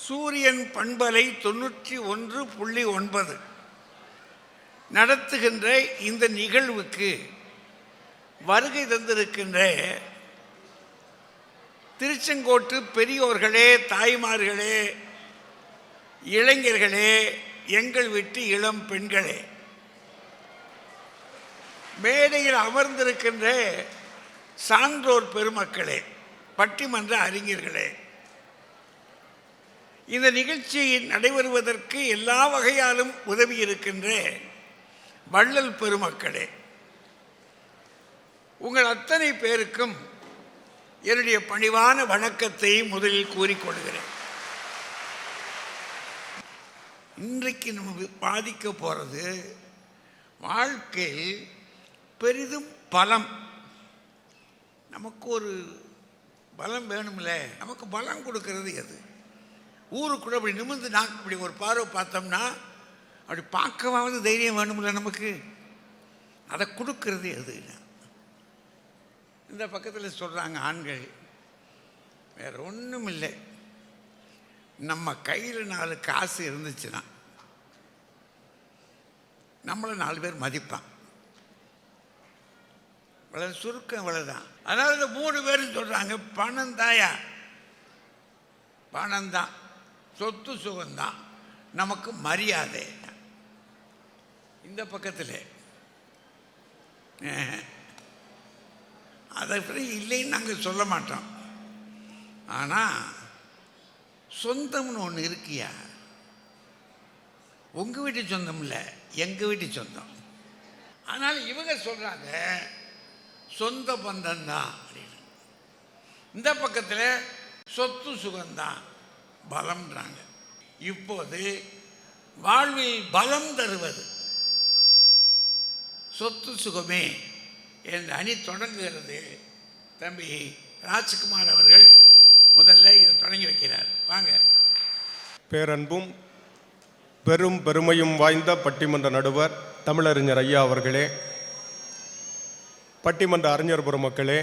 சூரியன் பண்பலை 91.9 நடத்துகின்ற இந்த நிகழ்வுக்கு வருகை தந்திருக்கின்ற திருச்செங்கோட்டு பெரியோர்களே, தாய்மார்களே, இளைஞர்களே, எங்கள் வீட்டு இளம் பெண்களே, மேடையில் அமர்ந்திருக்கின்ற சான்றோர் பெருமக்களே, பட்டிமன்ற அறிஞர்களே, இந்த நிகழ்ச்சி நடைபெறுவதற்கு எல்லா வகையாலும் உதவி இருக்கின்ற வள்ளல் பெருமக்களே, உங்கள் அத்தனை பேருக்கும் என்னுடைய பணிவான வணக்கத்தை முதலில் கூறிக்கொள்கிறேன். இன்றைக்கு நம்ம பாதிக்க போகிறது வாழ்க்கையில் பெரிதும் பலம். நமக்கு ஒரு பலம் வேணும்ல. நமக்கு பலம் கொடுக்கறது எது? ஊருக்குள்ள அப்படி நிமிர்ந்து நாங்கள் அப்படி ஒரு பார்வை பார்த்தோம்னா அப்படி பார்க்கவாவது தைரியம் வேணும்ல நமக்கு. அதை கொடுக்கறது எது? இந்த பக்கத்தில் சொல்கிறாங்க ஆண்கள், வேறு ஒன்றும் இல்லை, நம்ம கையில் 4 காசு இருந்துச்சுன்னா நம்மளை 4 பேர் மதிப்பான். இவ்வளோ சுருக்கம், இவ்வளோதான். அதனால் இந்த 3 பேரும் சொல்கிறாங்க, பணம் தாயா, பணம்தான், சொத்து சுகம்தான், நமக்கு மரியாதை. இந்த பக்கத்தில் அதை இல்லைன்னு நாங்கள் சொல்ல மாட்டோம். ஆனால் சொந்தம்னு ஒன்று இருக்கியா? உங்கள் வீட்டு சொந்தம் இல்லை, எங்கள் வீட்டு சொந்தம். அதனால் இவங்க சொல்கிறாங்க சொந்த பந்தம்தான் அப்படின்னு. இந்த பக்கத்தில் சொத்து சுகம்தான் பலம்ன்றாங்க. இப்போது வாழ்வில் பலம் தருவது சொத்து சுகமே என்ற அணி தொடங்குகிறது. தம்பி ராஜ்குமார் அவர்கள் முதல்ல இதை தொடங்கி வைக்கிறார். வாங்க. பேரன்பும் பெரும் பெருமையும் வாய்ந்த பட்டிமன்ற நடுவர் தமிழறிஞர் ஐயா அவர்களே, பட்டிமன்ற அறிஞர் பெருமக்களே,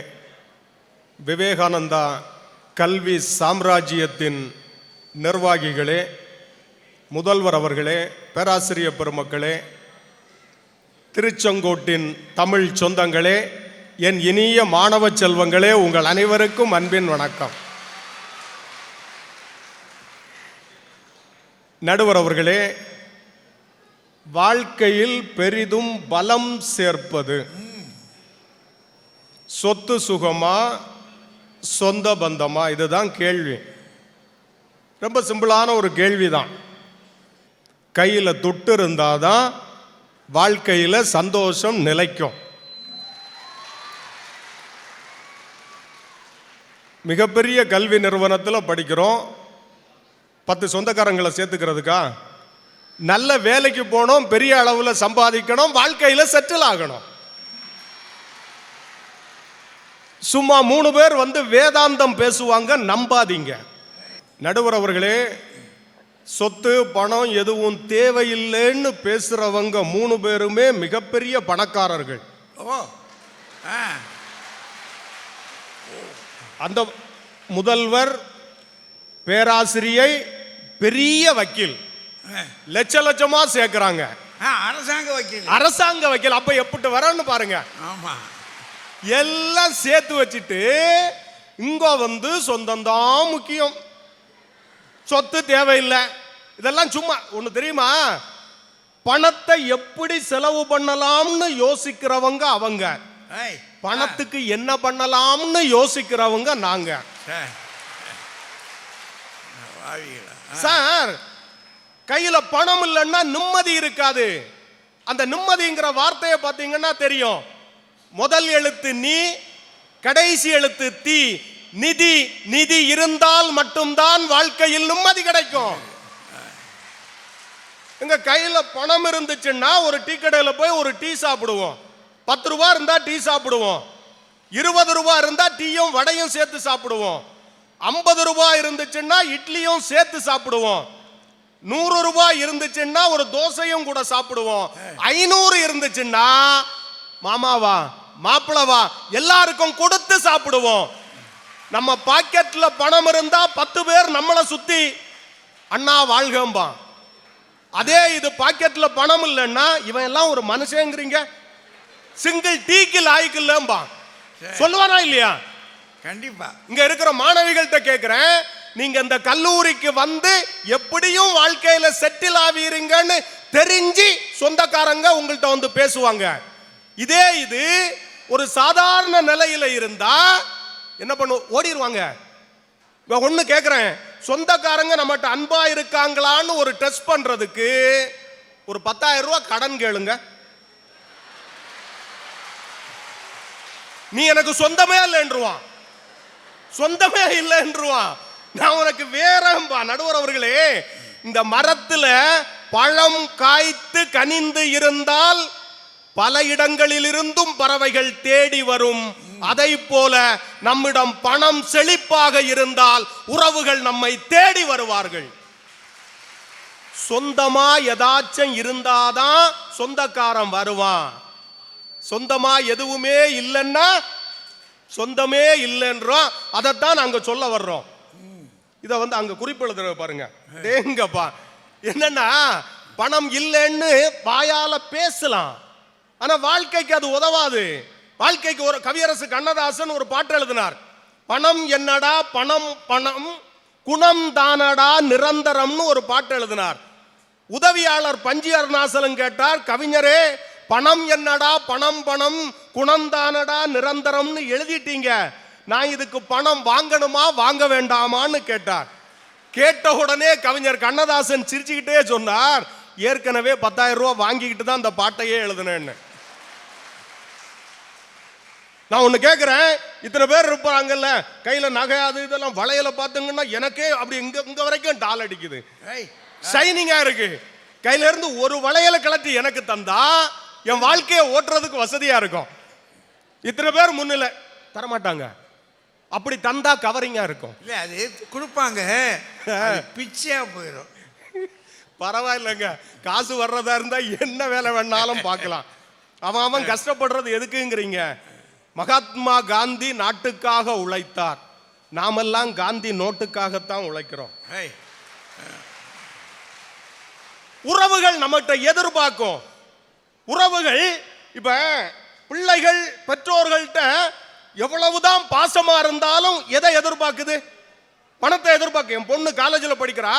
விவேகானந்தா கல்வி சாம்ராஜ்யத்தின் நிர்வாகிகளே, முதல்வர் அவர்களே, பேராசிரியர் பெருமக்களே, திருச்செங்கோட்டின் தமிழ் சொந்தங்களே, என் இனிய மாணவ செல்வங்களே, உங்கள் அனைவருக்கும் அன்பின் வணக்கம். நடுவர் அவர்களே, வாழ்க்கையில் பெரிதும் பலம் சேர்ப்பது சொத்து சுகமா சொந்த பந்தமா? இதுதான் கேள்வி. ரொம்ப சிம்பிளான ஒரு கேள்விதான். கையில் துட்டு இருந்தாதான் வாழ்க்கையில் சந்தோஷம் நிலைக்கும். மிகப்பெரிய கல்வி நிறுவனத்தில் படிக்கிறோம், 10 சொந்தக்காரங்களை சேர்த்துக்கிறதுக்கா? நல்ல வேலைக்கு போகணும், பெரிய அளவில் சம்பாதிக்கணும், வாழ்க்கையில் செட்டில் ஆகணும். சும்மா 3 பேர் வந்து வேதாந்தம் பேசுவாங்க, நம்பாதீங்க. நடுவர் அவர்களே, சொத்து பணம் எதுவும் தேவையில்லைன்னு பேசுறவங்க 3 பேருமே மிகப்பெரிய பணக்காரர்கள். அந்த முதல்வர், பேராசிரியை, பெரிய வக்கீல் லட்ச லட்சமா சேர்க்கிறாங்க. அரசாங்க வக்கீல் அப்ப எப்படி வரன்னு பாருங்க. ஆமா, எல்லாம் சேர்த்து வச்சுட்டு இங்க வந்து சொந்தம்தான் முக்கியம், சொத்து தேவையில்லை. இதெல்லாம் சும்மா. ஒன்று தெரியுமா? பணத்தை எப்படி செலவு பண்ணலாம்னு யோசிக்கிறவங்க அவங்க, பணத்துக்கு என்ன பண்ணலாம்னு யோசிக்கிறவங்க நாங்க. சார், கையில பணம் இல்லைன்னா நிம்மதி இருக்காது. அந்த நிம்மதிங்கிற வார்த்தையை பார்த்தீங்கன்னா தெரியும். முதல் எழுத்து நீ, கடைசி எழுத்து தீ. நிதி, நிதி இருந்தால் மட்டும்தான் வாழ்க்கையில் நிம்மதி கிடைக்கும். எங்க கையில பணம் இருந்துச்சுன்னா ஒரு டீ கடையில் போய் ஒரு டீ சாப்பிடுவோம். 10 ரூபாய் இருந்தா டீ சாப்பிடுவோம். 20 ரூபாய் இருந்தா டீயும் வடையும் சேர்த்து சாப்பிடுவோம். 50 ரூபாய் இருந்துச்சுன்னா இட்லியும் சேர்த்து சாப்பிடுவோம். 100 ரூபாய் இருந்துச்சுன்னா ஒரு தோசையும் கூட சாப்பிடுவோம். 500 இருந்துச்சுன்னா மாமாவா மாப்பிளவா எல்லாருக்கும் கொடுத்து சாப்பிடுவோம். நம்ம பாக்கெட்ல பணம் இருந்தா 10 பேர் நம்மளை சுத்தி அண்ணா வாழ்கம்பான். அதே இது பாக்கெட்ல பணம் இல்லைன்னா இவன் எல்லாம் ஒரு மனுஷங்கிறீங்க, சிங்கிள் டீக்கு லாய்க்கு இல்லம்பான். சொல்லுவானா இல்லையா? கண்டிப்பா. இங்க இருக்கிற மாணவிகள்கிட்ட கேட்கிறேன், நீங்க இந்த கல்லூரிக்கு வந்து எப்படியும் வாழ்க்கையில செட்டில் ஆவீங்கன்னு தெரிஞ்சு சொந்தக்காரங்க உங்கள்கிட்ட வந்து பேசுவாங்க. இதே இது ஒரு சாதாரண நிலையில இருந்தா என்ன பண்ணு, ஓடிடுவாங்க. ஒண்ணு கேட்கிறேன், சொந்தக்காரங்க நம்மகிட்ட அன்பா இருக்காங்களான்னு ஒரு டெஸ்ட் பண்றதுக்கு ஒரு 10,000 ரூபாய் கடன் கேளுங்க. நீ எனக்கு சொந்தமே இல்லைன்றுவான், சொந்தமே இல்லைன்றுவான். நான் உனக்கு வேறம்பா. நடுவர் அவர்களே, இந்த மரத்துல பழம் காய்த்து கனிந்து இருந்தால் பல இடங்களில் இருந்தும் பறவைகள் தேடி வரும். அதை போல நம்மிடம் பணம் செழிப்பாக இருந்தால் உறவுகள் நம்மை தேடி வருவார்கள். சொந்தமா எதாச்சும் இருந்தாதான் சொந்தக்காரன் வருவான். சொந்தமா எதுவுமே இல்லைன்னா சொந்தமே இல்லைன்றோம். அதைத்தான் நாங்க சொல்ல வர்றோம். இத வந்து அங்க குறிப்பெழுதுற பாருங்க. தேங்கப்பா, என்னன்னா பணம் இல்லைன்னு வாயால பேசலாம், ஆனா வாழ்க்கைக்கு அது உதவாது. வாழ்க்கைக்கு ஒரு கவியரசு கண்ணதாசன் ஒரு பாட்டு எழுதினார். பணம் என்னடா பணம் பணம் குணம் தானடா நிரந்தரம்னு ஒரு பாட்டு எழுதினார். உதவியாளர் பஞ்சி அருணாசலம் கேட்டார், கவிஞரே பணம் என்னடா பணம் பணம் குணந்தானடா நிரந்தரம்னு எழுதிட்டீங்க, நான் இதுக்கு பணம் வாங்கணுமா வாங்க வேண்டாமான்னு கேட்டார். கேட்ட உடனே கவிஞர் கண்ணதாசன் சிரிச்சுக்கிட்டே சொன்னார், ஏற்கனவே 10,000 ரூபாய் வாங்கிக்கிட்டு தான் அந்த பாட்டையே எழுதுனேன்னு. நான் ஒண்ணு கேட்கிறேன், இத்தனை பேர் இருப்பாங்கல்ல, கையில நகை அது இதெல்லாம் வளையல பாத்துங்கன்னா எனக்கே அப்படி இங்க வரைக்கும் டால் அடிக்குது, ஷைனிங்கா இருக்கு. கையில இருந்து ஒரு வளையல கலட்டி எனக்கு தந்தா என் வாழ்க்கையை ஓட்டுறதுக்கு வசதியா இருக்கும். இத்தனை பேர் முன்னில தரமாட்டாங்க, அப்படி தந்தா கவரிங்கா இருக்கும். இல்ல அது கொடுப்பாங்க, பிச்சையா போயிடும். பரவாயில்லைங்க, காசு வர்றதா இருந்தா என்ன வேலை வேணாலும் பார்க்கலாம். அவன் கஷ்டப்படுறது எதுக்குங்கிறீங்க? மகாத்மா காந்தி நாட்டுக்காக உழைத்தார், நாமெல்லாம் காந்தி நோட்டுக்காகத்தான் உழைக்கிறோம். உறவுகள் நம்மகிட்ட எதிர்பார்க்கும். உறவுகள் இப்ப பிள்ளைகள் பெற்றோர்கள்ட்ட எவ்வளவுதான் பாசமா இருந்தாலும் எதை எதிர்பார்க்குது? பணத்தை எதிர்பார்க்கு. என் பொண்ணு காலேஜில் படிக்கிறா,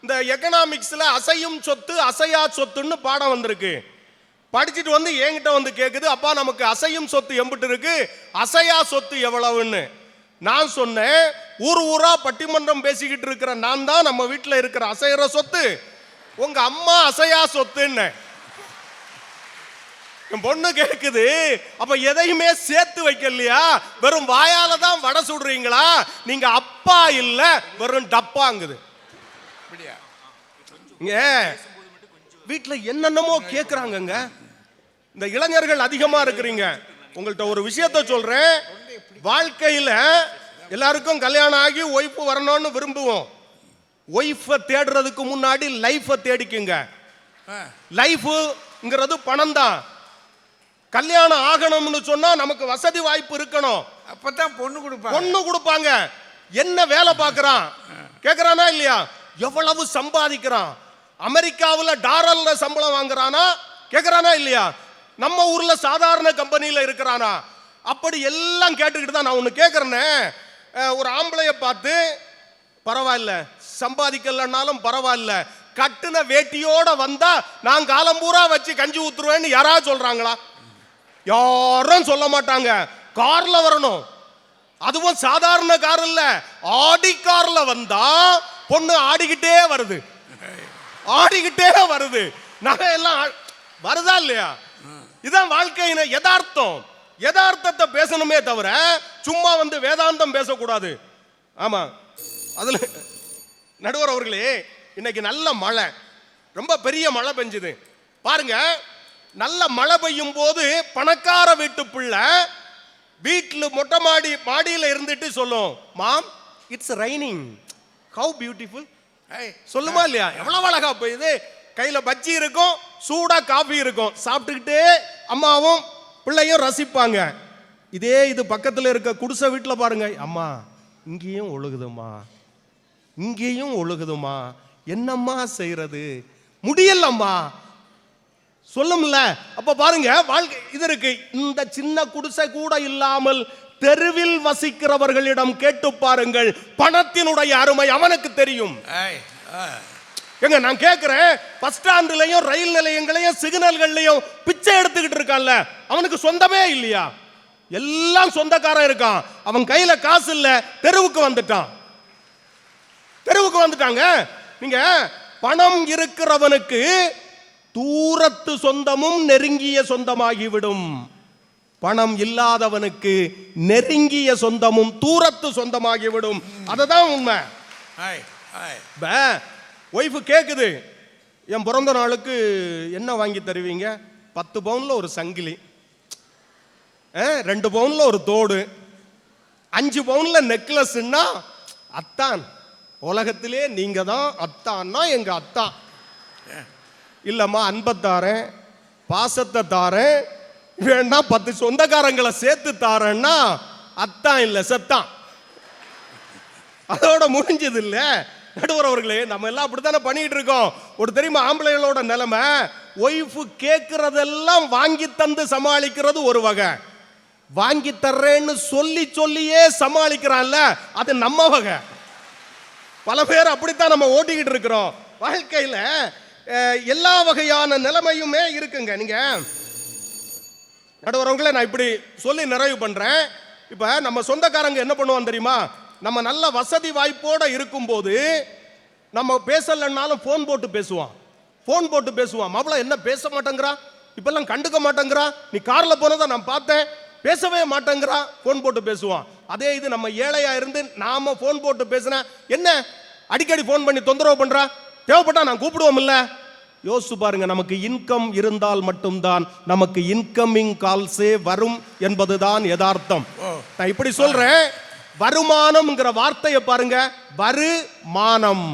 இந்த எக்கனாமிக்ஸ்ல அசையும் சொத்து அசையா சொத்துன்னு பாடம் வந்திருக்கு. படிச்சுட்டு வந்து என்கிட்ட வந்து கேக்குது, அப்பா நமக்கு அசையும் சொத்து எம்பிட்டு இருக்கு, அசையா சொத்து எவ்வளவுன்னு. நான் சொன்னேன், ஊர் ஊரா பட்டிமன்றம் பேசிக்கிட்டு இருக்கிற நான் தான் நம்ம வீட்டில் இருக்கிற அசைகிற சொத்து, உங்க அம்மா அசையா சொத்துன்னு. என் பொண்ணு கேக்குது, அப்ப எதையுமே சேர்த்து வைக்கலையா, வெறும் வாயால தான் வடை சுடுறீங்களா, நீங்க அப்பா இல்ல வெறும் டப்பாங்குது. வீட்டுல என்னென்னமோ கேக்குறாங்க. இந்த இளைஞர்கள் அதிகமா இருக்கிறீங்க, உங்கள்கிட்ட ஒரு விஷயத்த சொல்றேன். வாழ்க்கையில எல்லாருக்கும் கல்யாணம் ஆகி ஒய்ஃப் வரணும்னு விரும்புவோம். ஒய்ஃபை தேடுறதுக்கு முன்னாடி லைஃபை தேடிக்குங்க. லைஃப்ங்கிறது பணம் தான். கல்யாணம் ஆகணும்னு சொன்னா நமக்கு வசதி வாய்ப்பு இருக்கணும், அப்பதான் பொண்ணு கொடுப்பாங்க. என்ன வேலை பார்க்கறான் கேக்குறானா இல்லையா, எவ்வளவு சம்பாதிக்கிறான், அமெரிக்காவில் டாலர்ல சம்பளம் வாங்குறானா கேக்குறானா இல்லையா, நம்ம ஊர்ல சாதாரண கம்பெனியில இருக்கிறானா, அப்படி எல்லாம் கேட்டுக்கிட்டு தான் நான் ஒண்ணு கேட்கிறேன்னு. ஒரு ஆம்பளைய பார்த்து பரவாயில்ல சம்பாதிக்கலன்னாலும் பரவாயில்ல, கட்டுன வேட்டியோட வந்தா நான் காலம்பூரா வச்சு கஞ்சி ஊத்துருவேன்னு யாராவது சொல்றாங்களா? யாரும் சொல்ல மாட்டாங்க. கார்ல வரணும், அதுவும் சாதாரண கார் இல்ல, ஆடி கார்ல வந்தா பொண்ணு ஆடிக்கிட்டே வருது, ஆடிக்கிட்டே வருது, நகை எல்லாம் வருதா இல்லையா? இதான் வாழ்க்கையின் யதார்த்தம். யதார்த்தத்தை பேசணுமே தவிர சும்மா வந்து வேதாந்தம் பேசக்கூடாது. ஆமா, அதுல நடுவர் அவர்களே, இன்னைக்கு நல்ல மழை, ரொம்ப பெரிய மழை பெஞ்சுது பாருங்க. நல்ல மழை பெய்யும் போது பணக்கார வீட்டு பிள்ளை வீட்டுல மொட்டை மாடியில இருந்துட்டு சொல்லும், மாம் இட்ஸ் ரைனிங், ஹவ் பியூட்டிஃபுல் சொல்லுமா இல்லையா? எவ்வளவு அழகா போயுது. கையில பஜ்ஜி இருக்கும், சூடா காஃபி இருக்கும், சாப்பிட்டுக்கிட்டே அம்மாவும் பிள்ளையும் ரசிப்பாங்க. இதே இது பக்கத்துல இருக்க குடிசை வீட்டுல பாருங்க, அம்மா இங்கேயும் ஒழுகுதும்மா, இங்கேயும் ஒழுகுதுமா, என்னம்மா செய்யறது, முடியலம்மா சொல்லும்ல. அப்ப பாருங்க, வாழ்க்கை இது இருக்கு. இந்த சின்ன குடிசை கூட இல்லாமல் தெருவில் வசிக்கிறவர்களிடம் கேட்டு பாருங்கள், பணத்தினுடைய அருமை அவனுக்கு தெரியும். எங்க நான் கேட்கிறேன், பஸ் ஸ்டாண்ட்லயும் ரயில் நிலையங்களையும் சிக்னல்கள்லயும் பிச்சை எடுத்துக்கிட்டு இருக்கான்ல, அவனுக்கு சொந்தமே இல்லையா? எல்லாம் சொந்தக்காரன் இருக்கான், அவன் கையில காசு இல்ல, தெருவுக்கு வந்துட்டாங்க. நீங்க பணம் இருக்கிறவனுக்கு தூரத்து சொந்தமும் நெருங்கிய சொந்தமாகிவிடும். பணம் இல்லாதவனுக்கு நெருங்கிய சொந்தமும் தூரத்து சொந்தமாகிவிடும். அதுதான் உண்மை. ஒய்ஃபு கேக்குது, என் பிறந்த நாளுக்கு என்ன வாங்கி தருவீங்க? 10 பவுன்ல ஒரு சங்கிலி, 2 பவுன்ல ஒரு தோடு, 5 பவுன்ல நெக்லஸ்ன்னா அத்தான், உலகத்திலே நீங்க தான் அத்தான்னா எங்க அத்தான். இல்லம்மா அன்பை தாரேன், பாசத்தை தாரேன், வேணா 10 சொந்தக்காரங்களை சேர்த்து தாரேன்னா அத்தான் இல்ல செத்தான். அதோட முடிஞ்சது இல்ல. நடுவர் அவர்களே, நம்ம எல்லாம் அப்படித்தானே பண்ணிட்டு இருக்கோம். ஒரு தெரியுமா ஆம்பளைகளோட நிலைமை, ஒய்ஃபு கேட்கறதெல்லாம் வாங்கி தந்து சமாளிக்கிறது ஒரு வகை, வாங்கி தர்றேன்னு சொல்லியே சமாளிக்கிறான்ல அது நம்ம வகை. பல பேர் அப்படித்தான் நம்ம ஓட்டிக்கிட்டு இருக்கிறோம். வாழ்க்கையில எல்லா வகையான நிலைமையுமே இருக்குங்க. நீங்க நடுவரவங்களே, நான் இப்படி சொல்லி நிறைவு பண்றேன். இப்ப நம்ம சொந்தக்காரங்க என்ன பண்ணுவான் தெரியுமா? நம்ம நல்ல வசதி வாய்ப்போட இருக்கும்போது நம்ம பேசலன்னாலும் போன் போட்டு பேசுவான். மாப்பிள்ள என்ன பேச மாட்டேங்கிறா, இப்பெல்லாம் கண்டுக்க மாட்டேங்கிறா, நீ கார்ல போனதை நான் பார்த்தேன், பேசவே மாட்டேங்கிறா, போன் போட்டு பேசுவான். அதே இது நம்ம ஏழையா இருந்து நாம போன் போட்டு பேசினா, என்ன அடிக்கடி போன் பண்ணி தொந்தரவு பண்றா, தேவைப்பட்டா நான் கூப்பிடுவோம் இல்ல. யோசிச்சு பாருங்க, நமக்கு இன்கம் இருந்தால் மட்டும்தான் நமக்கு இன்கமிங் கால்ஸே வரும் என்பதுதான் யதார்த்தம். நான் இப்படி சொல்றேன், வருமானம்ங்கிற வார்த்தையை பாருங்க, வருமானம்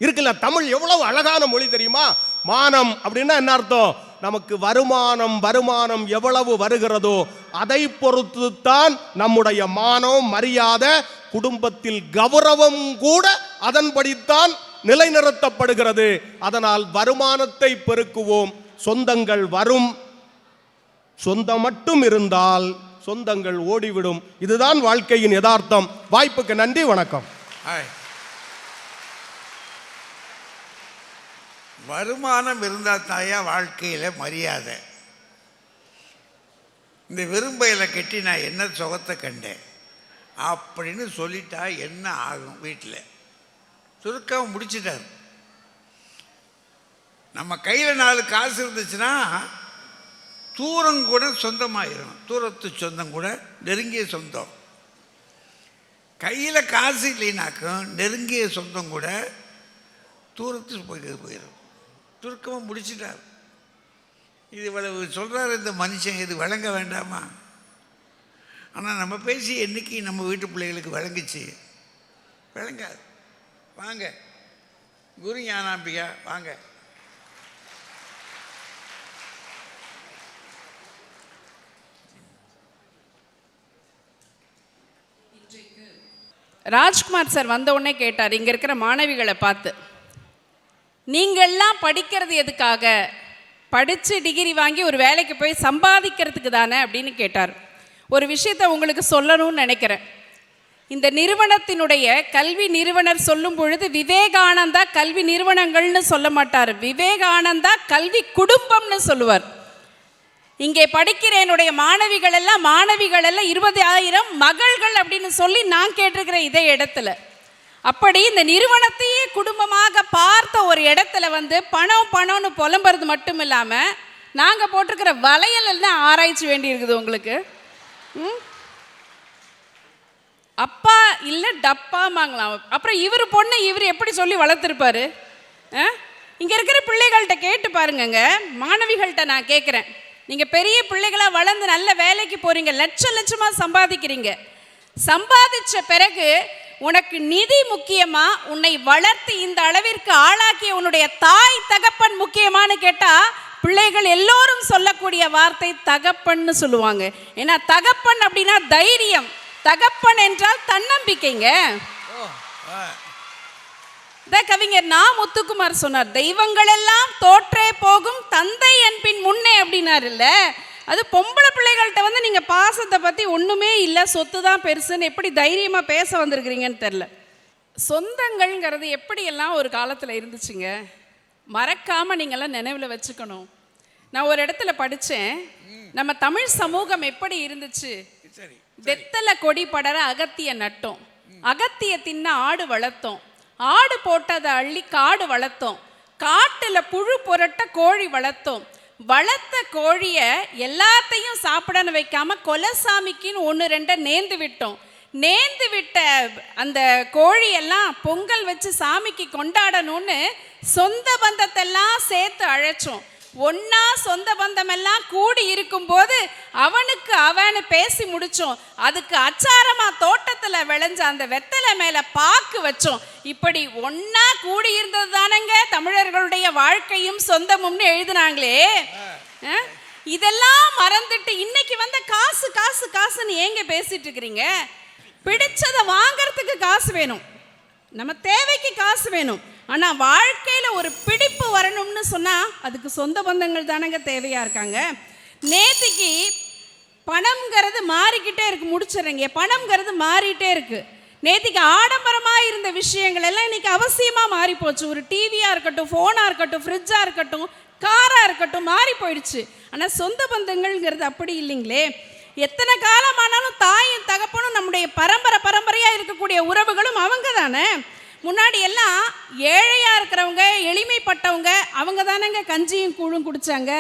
இருக்குல்ல, தமிழ் எவ்வளவு அழகான மொழி தெரியுமா? மானம் அப்படின்னா என்ன அர்த்தம்? நமக்கு வருமானம் எவ்வளவு வருகிறதோ அதை பொறுத்து தான் நம்முடைய மானம், மரியாதை, குடும்பத்தில் கௌரவம் கூட அதன்படித்தான் நிலைநிறுத்தப்படுகிறது. அதனால் வருமானத்தை பெருக்குவோம், சொந்தங்கள் வரும். சொந்தம் மட்டும் இருந்தால் சொந்தங்கள் ஓடிவிடும். இதுதான் வாழ்க்கையின் யதார்த்தம். வாய்ப்புக்கு நன்றி, வணக்கம். வருமானம் இருந்தால் தாயா வாழ்க்கையில் மரியாதை. இந்த விரும்பையில கட்டி நான் என்ன சுகத்தை கண்டேன் அப்படின்னு சொல்லிட்டா என்ன ஆகும்? வீட்டில் சுருக்கம் முடிச்சிட்டார். நம்ம கையில் 4 காசு இருந்துச்சுன்னா தூரம் கூட சொந்தமாயிரும், தூரத்து சொந்தம் கூட நெருங்கிய சொந்தம். கையில் காசு இல்லைனாக்கும் நெருங்கிய சொந்தம் கூட தூரத்து போயிடும். சுருக்கமாக முடிச்சிட்டார். இது இவ்வளவு சொல்கிறார் இந்த மனுஷன், இது விளங்க வேண்டாமா? ஆனால் நம்ம பேசி என்னைக்கு நம்ம வீட்டு பிள்ளைகளுக்கு விளங்குச்சு? விளங்காது. வாங்க குரு ஞானாம்பிகா, வாங்க. ராஜ்குமார் சார் வந்த உடனே கேட்டார், இங்கே இருக்கிற மாணவிகளை பார்த்து, நீங்கள்லாம் படிக்கிறது எதுக்காக? படித்து டிகிரி வாங்கி ஒரு வேலைக்கு போய் சம்பாதிக்கிறதுக்கு தானே அப்படின்னு கேட்டார். ஒரு விஷயத்தை உங்களுக்கு சொல்லணும்னு நினைக்கிறேன். இந்த நிறுவனத்தினுடைய கல்வி நிறுவனர் சொல்லும் பொழுது விவேகானந்தா கல்வி நிறுவனங்கள்னு சொல்ல மாட்டார், விவேகானந்தா கல்வி குடும்பம்னு சொல்லுவார். இங்கே படிக்கிற என்னுடைய மாணவிகள் எல்லாம் 20,000 மகள்கள் அப்படின்னு சொல்லி நான் கேட்டிருக்கிறேன் இதே இடத்துல. அப்படி இந்த நிறுவனத்தையே குடும்பமாக பார்த்த ஒரு இடத்துல வந்து பணம்னு புலம்புறது மட்டும் இல்லாமல் நாங்கள் போட்டிருக்கிற வளையல் எல்லாம் ஆராய்ச்சி வேண்டி இருக்குது உங்களுக்கு. அப்பா இல்லை டப்பாமாங்களாம். அப்புறம் இவர் பொண்ணு இவர் எப்படி சொல்லி வளர்த்துருப்பாரு? இங்கே இருக்கிற பிள்ளைகள்கிட்ட கேட்டு பாருங்கங்க, மாணவிகள்கிட்ட நான் கேட்குறேன். நீங்கள் பெரிய பிள்ளைகளாக வளர்ந்து நல்ல வேலைக்கு போகிறீங்க, லட்சமாக சம்பாதிக்கிறீங்க. சம்பாதிச்ச பிறகு உனக்கு நிதி முக்கியமா, உன்னை வளர்த்து இந்த அளவிற்கு ஆளாக்கிய உன்னுடைய தாய் தகப்பன் முக்கியமானு கேட்டால் பிள்ளைகள் எல்லோரும் சொல்லக்கூடிய வார்த்தை தகப்பன்னு சொல்லுவாங்க. ஏன்னா தகப்பன் அப்படின்னா தைரியம், தகப்பன் என்றால் தன்னம்பிக்கைங்க. கவிஞர் நா முத்துக்குமார் சொன்னார், தெய்வங்கள் எல்லாம் தோற்றே போகும் தந்தை என்பின் முன்னே அப்படின்னாரு இல்ல. அது பொம்பளை பிள்ளைகள்கிட்ட வந்து நீங்க பாசத்தை பத்தி ஒண்ணுமே இல்லை, சொத்து தான் பெருசுன்னு எப்படி தைரியமா பேச வந்திருக்கிறீங்கன்னு தெரியல. சொந்தங்கள்ங்கிறது எப்படியெல்லாம் ஒரு காலத்துல இருந்துச்சுங்க, மறக்காம நீங்கெல்லாம் நினைவுல வச்சுக்கணும். நான் ஒரு இடத்துல படிச்சேன், நம்ம தமிழ் சமூகம் எப்படி இருந்துச்சு. வெத்தலை கொடி படர அகத்திய நட்டோம், அகத்திய தின்ன ஆடு வளர்த்தோம், ஆடு போட்டதை அள்ளி காடு வளர்த்தோம், காட்டுல புழு புரட்ட கோழி வளர்த்தோம், வளர்த்த கோழிய எல்லாத்தையும் சாப்பிடன்னு வைக்காம கொலசாமிக்குன்னு 1-2 நேர்ந்து விட்டோம், நேர்ந்து விட்ட அந்த கோழியெல்லாம் பொங்கல் வச்சு சாமிக்கு கொண்டாடணும்னு சொந்த பந்தத்தெல்லாம் சேர்த்து அழைச்சோம். ஒன்னா சொந்த பந்தம் எல்லாம் கூடி இருக்கும்போது அவனுக்கு அவனு பேசி முடிச்சோம். அதுக்கு அச்சாரமா தோட்டத்துல விளைஞ்ச அந்த வெத்தலை மேல பாக்கு வச்சோம். இப்படி ஒன்னா கூடி இருந்தது தானங்க தமிழர்களுடைய வாழ்க்கையும் சொந்தமும்னு எழுதினாங்களே. இதெல்லாம் மறந்துட்டு இன்னைக்கு வந்த காசு காசு காசுன்னு ஏங்க பேசிட்டு இருக்கிறீங்க? பிடிச்சதை வாங்கறதுக்கு காசு வேணும், நம்ம தேவைக்கு காசு வேணும். ஆனால் வாழ்க்கையில் ஒரு பிடிப்பு வரணும்னு சொன்னால் அதுக்கு சொந்த பந்தங்கள் தானங்க தேவையாக இருக்காங்க. நேற்றுக்கு பணம்ங்கிறது மாறிக்கிட்டே இருக்கு, முடிச்சிடுறீங்க. பணம்ங்கிறது மாறிட்டே இருக்கு. நேற்றுக்கு ஆடம்பரமாக இருந்த விஷயங்கள் எல்லாம் இன்னைக்கு அவசியமாக மாறி போச்சு. ஒரு டிவியாக இருக்கட்டும், ஃபோனாக இருக்கட்டும், ஃப்ரிட்ஜாக இருக்கட்டும், காராக இருக்கட்டும், மாறி போயிடுச்சு. ஆனால் சொந்த பந்தங்கள்ங்கிறது அப்படி இல்லைங்களே. எத்தனை காலமானாலும் தாயும் தகப்பனும் நம்முடைய பரம்பரையாக இருக்கக்கூடிய உறவுகளும் அவங்க தானே. முன்னாடி எல்லாம் ஏழையாக இருக்கிறவங்க, எளிமைப்பட்டவங்க, அவங்க தானேங்க கஞ்சியும் கூழும் குடித்தாங்க.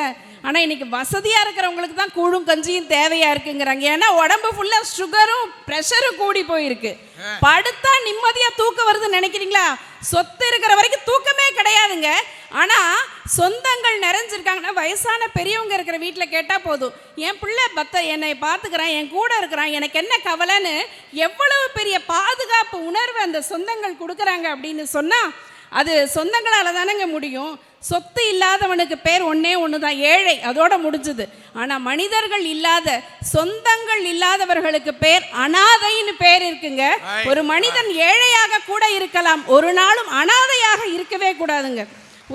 ஆனால் இன்னைக்கு வசதியாக இருக்கிறவங்களுக்கு தான் கூழும் கஞ்சியும் தேவையாக இருக்குங்கிறாங்க. ஏன்னா உடம்பு ஃபுல்லாக சுகரும் ப்ரெஷரும் கூடி போயிருக்கு. படுத்தா நிம்மதியாக தூக்கம் வருதுன்னு நினைக்கிறீங்களா? சொத்து இருக்கிற வரைக்கும் தூக்கமே கிடையாதுங்க. ஆனால் சொந்தங்கள் நிறைஞ்சிருக்காங்கன்னா வயசான பெரியவங்க இருக்கிற வீட்டில் கேட்டால் போதும், என் பிள்ளை என்னை பார்த்துக்கிறான், என் கூட இருக்கிறான், எனக்கு என்ன கவலைன்னு எவ்வளவு பெரிய பாதுகாப்பு உணர்வு அந்த சொந்தங்கள் கொடுக்குறாங்க அப்படின்னு சொன்னால் அது சொந்தங்களால் தானேங்க முடியும். சொத்து இல்லாதவனுக்கு பேர் ஒன்று தான், ஏழை, அதோட முடிஞ்சது. ஆனால் மனிதர்கள் இல்லாத, சொந்தங்கள் இல்லாதவர்களுக்கு பேர் அனாதைன்னு பேர் இருக்குங்க. ஒரு மனிதன் ஏழையாக கூட இருக்கலாம், ஒரு நாளும் அனாதையாக இருக்கவே கூடாதுங்க.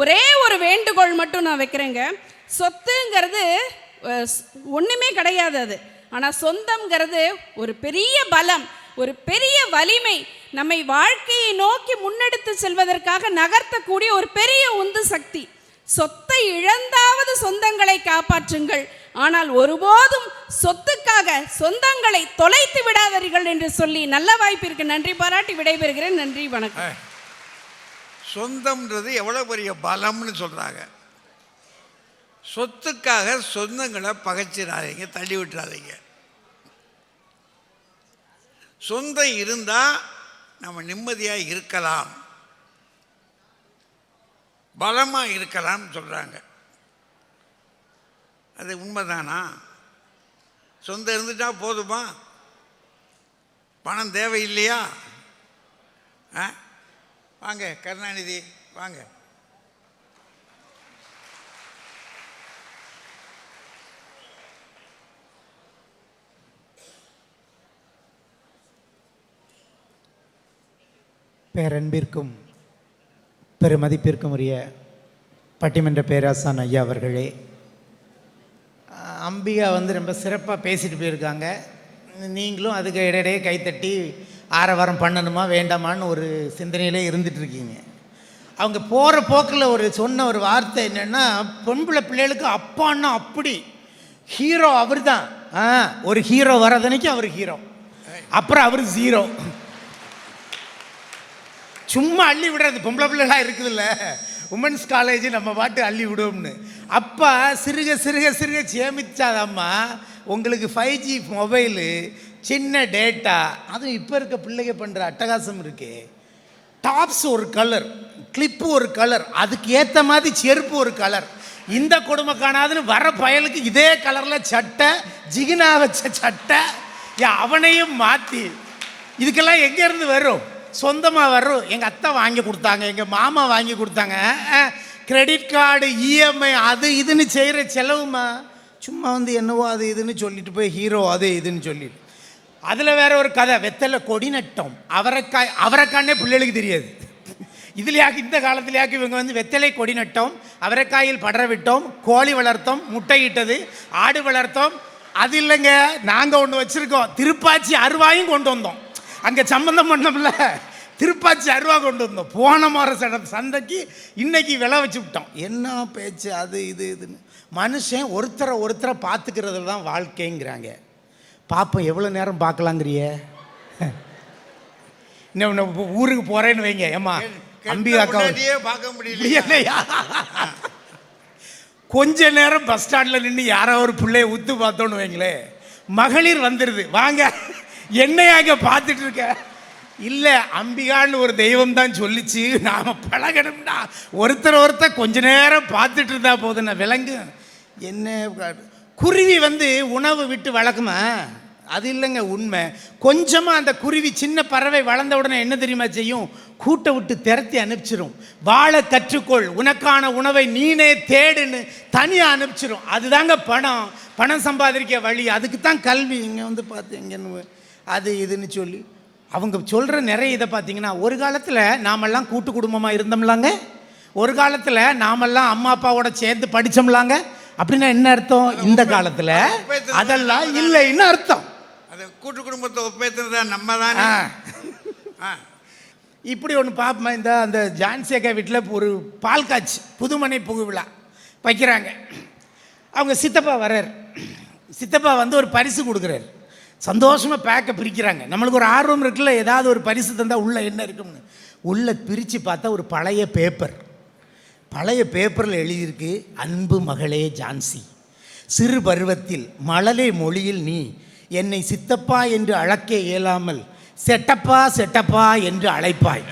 ஒரே ஒரு வேண்டுகோள் மட்டும் நான் வைக்கிறேங்க, சொத்துங்கிறது ஒன்றுமே கிடையாது அது. ஆனால் சொந்தம்ங்கிறது ஒரு பெரிய பலம், ஒரு பெரிய வலிமை, நம்மை வாழ்க்கையை நோக்கி முன்னெடுத்து செல்வதற்காக நகர்த்தக்கூடிய ஒரு பெரிய உந்து சக்தி. சொத்தை இழந்தாவது சொந்தங்களை காப்பாற்றுங்கள், ஆனால் ஒருபோதும் சொத்துக்காக சொந்தங்களை தொலைத்து விடாதீர்கள் என்று சொல்லி நல்ல வாய்ப்பிற்கு நன்றி பாராட்டி விடைபெறுகிறேன். நன்றி, வணக்கம். சொந்தம்ன்றது எவ்வளோ பெரிய பலம்னு சொல்கிறாங்க. சொத்துக்காக சொந்தங்களை பகைச்சிடாதீங்க, தள்ளி விட்டுறாதீங்க. சொந்தம் இருந்தால் நம்ம நிம்மதியாக இருக்கலாம், பலமாக இருக்கலாம்னு சொல்கிறாங்க. அது உண்மைதானா? சொந்தம் இருந்துட்டா போதுமா? பணம் தேவையில்லையா? வாங்க கருணாநிதி, வாங்க. பேரன்பிற்கும் பெருமதிப்பிற்கும் உரிய பட்டிமன்ற பேராசான் ஐயா அவர்களே, அம்பிகா ரொம்ப சிறப்பாக பேசிட்டு போயிருக்காங்க. நீங்களும் அதுக்கு இடையிடையே கைத்தட்டி ஆரவாரம் பண்ணணுமா வேண்டாமான்னு ஒரு சிந்தனையிலே இருந்துகிட்ருக்கீங்க. அவங்க போகிற போக்கில் சொன்ன ஒரு வார்த்தை என்னென்னா, பொம்பளை பிள்ளைகளுக்கு அப்பான்னா அப்படி ஹீரோ அவர் தான். ஒரு ஹீரோ வரதனைக்கு அவர் ஹீரோ, அப்புறம் அவர் ஜீரோ. சும்மா அள்ளி விடுறது, பொம்பளை பிள்ளைலாம் இருக்குதுல்ல, உமன்ஸ் காலேஜ் நம்ம பாட்டு அள்ளி விடுவோம்னு. அப்பா சிறுக சிறுக சிறுக சேமிச்சாதாம்மா உங்களுக்கு 5G மொபைலு, சின்ன டேட்டா. அதுவும் இப்போ இருக்க பிள்ளைங்க பண்ணுற அட்டகாசம் இருக்கே, டாப்ஸ் ஒரு கலர், கிளிப்பு ஒரு கலர், அதுக்கு ஏற்ற மாதிரி செருப்பு ஒரு கலர். இந்த கொடுமை காணாதுன்னு வர பயலுக்கு இதே கலரில் சட்டை, ஜிகினா வச்ச சட்டை, அவனையும் மாற்றி. இதுக்கெல்லாம் எங்கேருந்து வரும்? சொந்தமாக வரும். எங்கள் அத்தை வாங்கி கொடுத்தாங்க, எங்கள் மாமா வாங்கி கொடுத்தாங்க. கிரெடிட் கார்டு, இஎம்ஐ, அது இதுன்னு செய்கிற செலவுமா. சும்மா என்னவோ அது இதுன்னு சொல்லிட்டு போய் ஹீரோ அது இதுன்னு சொல்லிட்டு. அதில் வேற ஒரு கதை, வெத்தலை கொடி நட்டோம், அவரைக்காய். அவரைக்கானே பிள்ளைகளுக்கு தெரியாது. இதுலையாக்கு இந்த காலத்திலேயாக்கு இவங்க வந்து வெத்தலை கொடி நட்டோம், அவரைக்காயில் படர விட்டோம், கோழி வளர்த்தோம், முட்டையிட்டது, ஆடு வளர்த்தோம். அது இல்லைங்க, நாங்கள் ஒன்று வச்சுருக்கோம், திருப்பாச்சி அருவாயும் கொண்டு வந்தோம். அங்கே சம்பந்தம் பண்ணோம்ல, திருப்பாச்சி அருவா கொண்டு வந்தோம். போன மாதம் சந்தைக்கு இன்னைக்கு விலை வச்சு விட்டோம். என்ன பேச்சு அது இதுன்னு. மனுஷன் ஒருத்தரை பார்த்துக்கிறதுல தான் வாழ்க்கைங்கிறாங்க. பார்ப்போம், எவ்வளோ நேரம் பார்க்கலாங்கிறிய. இன்னும் ஊருக்கு போகிறேன்னு வைங்க, ஏம்மா அம்பிகாக்கா பார்க்க முடியலையா? கொஞ்ச நேரம் பஸ் ஸ்டாண்டில் நின்று யாரோ ஒரு பிள்ளைய உத்து பார்த்தோன்னு வைங்களேன், மகளிர் வந்துடுது, வாங்க என்னையாங்க பார்த்துட்டு இருக்க. இல்லை, அம்பிகான்னு ஒரு தெய்வம் தான் சொல்லிச்சு, நாம் பழகணும்னா ஒருத்தர் கொஞ்ச நேரம் பார்த்துட்டு இருந்தா போதும். நான் விலங்கு என்ன, குருவி வந்து உணவு விட்டு வளர்க்குமா? அது இல்லைங்க உண்மை. கொஞ்சமாக அந்த குருவி சின்ன பறவை வளர்ந்த உடனே என்ன தெரியுமா செய்யும்? கூட்டை விட்டு திரட்டி அனுப்பிச்சிடும். வாழ கற்றுக்கொள், உனக்கான உணவை நீனே தேடுன்னு தனியாக அனுப்பிச்சிடும். அதுதாங்க பணம் சம்பாதிக்க வழி. அதுக்கு தான் கல்வி. இங்கே வந்து பார்த்தீங்கன்னு அது இதுன்னு சொல்லி அவங்க சொல்கிற நிறைய இதை பார்த்தீங்கன்னா, ஒரு காலத்தில் நாமெல்லாம் கூட்டு குடும்பமாக இருந்தோம்லாங்க, ஒரு காலத்தில் நாமெல்லாம் அம்மா அப்பாவோட சேர்ந்து படித்தோம்லாங்க. அப்படின்னா என்ன அர்த்தம்? இந்த காலத்தில் அதெல்லாம் இல்லை, என்ன அர்த்தம்? அது கூட்டு குடும்பத்தை ஒப்பேத்துறதா நம்ம தானே. இப்படி ஒன்று பார்ப்போம். இந்த அந்த ஜான்சி அக்கா வீட்டில் ஒரு பால் காய்ச்சி புதுமனை புகு விழா வைக்கிறாங்க. அவங்க சித்தப்பா வர்றார். சித்தப்பா வந்து ஒரு பரிசு கொடுக்குறாரு. சந்தோஷமாக பேக்கை பிரிக்கிறாங்க. நம்மளுக்கு ஒரு ஆர்வம் இருக்குல்ல, ஏதாவது ஒரு பரிசு தந்தால் உள்ளே என்ன இருக்குன்னு. உள்ளே பிரித்து பார்த்தா ஒரு பழைய பேப்பரில் எழுதியிருக்கு, அன்பு மகளே ஜான்சி, சிறு பருவத்தில் மழலை மொழியில் நீ என்னை சித்தப்பா என்று அழைக்க இயலாமல் செட்டப்பா என்று அழைப்பாய்.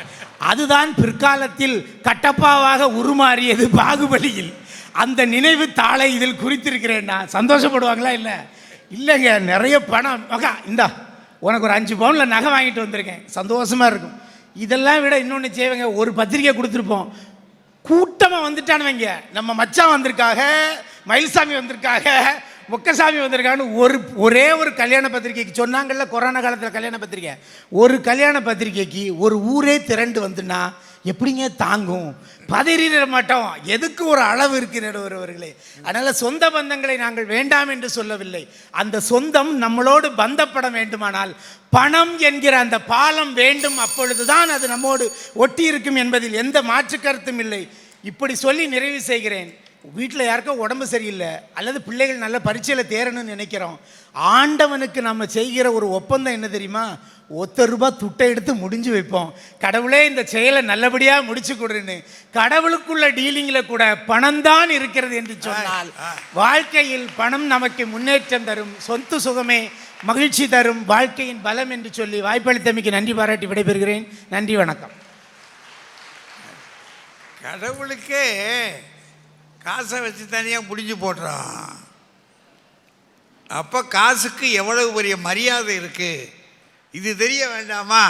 அதுதான் பிற்காலத்தில் கட்டப்பாவாக உருமாறியது பாகுபலியில். அந்த நினைவு தாளை இதில் குறித்திருக்கிறேன்னா சந்தோஷப்படுவாங்களா? இல்லைங்க, நிறைய பணம். மகா இந்தா, உனக்கு ஒரு 5 பவுனில் நகை வாங்கிட்டு வந்திருக்கேன், சந்தோஷமாக இருக்கும். இதெல்லாம் விட இன்னொன்று செய்வங்க, ஒரு பத்திரிக்கை கொடுத்துருப்போம், கூட்டமாக வந்துட்டானுவங்க, நம்ம மச்சான் வந்திருக்காக, மயில்சாமி வந்திருக்காக, முக்கசாமி வந்திருக்கான்னு ஒரே ஒரு கல்யாண பத்திரிக்கைக்கு சொன்னாங்கல்ல, கொரோனா காலத்தில் கல்யாண பத்திரிக்கை, ஒரு கல்யாண பத்திரிக்கைக்கு ஒரு ஊரே திரண்டு வந்துன்னா எப்படிங்க தாங்கும்? பதறிட மாட்டோம். எதுக்கு ஒரு அளவு இருக்கிறவர்களே. அதனால் சொந்த பந்தங்களை நாங்கள் வேண்டாம் என்று சொல்லவில்லை. அந்த சொந்தம் நம்மளோடு பந்தப்பட வேண்டுமானால் பணம் என்கிற அந்த பாலம் வேண்டும். அப்பொழுதுதான் அது நம்மோடு ஒட்டி இருக்கும் என்பதில் எந்த மாற்று கருத்தும் இல்லை. இப்படி சொல்லி நிறைவு செய்கிறேன். வீட்டில் யாருக்கோ உடம்பு சரியில்லை அல்லது பிள்ளைகள் நல்ல பரீட்சையில் தேரணும்னு நினைக்கிறோம். ஆண்டவனுக்கு நம்ம செய்கிற ஒரு ஒப்பந்தம் என்ன தெரியுமா? ₹1 துட்டை எடுத்து முடிஞ்சு வைப்போம். கடவுளே இந்த செயலை நல்லபடியாக முடிச்சு கொடுன்னு. கடவுளுக்குள்ள டீலிங்கில் கூட பணம் தான் இருக்கிறது என்று சொன்னால் வாழ்க்கையில் பணம் நமக்கு முன்னேற்றம் தரும், சொத்து சுகமே மகிழ்ச்சி தரும், வாழ்க்கையின் பலம் என்று சொல்லி வாய்ப்பளித்தமைக்கு நன்றி பாராட்டி விடைபெறுகிறேன். நன்றி, வணக்கம். கடவுளுக்கே காசை வச்சு தனியாக முடிஞ்சு போடுறான். அப்போ காசுக்கு எவ்வளவு பெரிய மரியாதை இருக்குது இது தெரிய வேண்டாமா?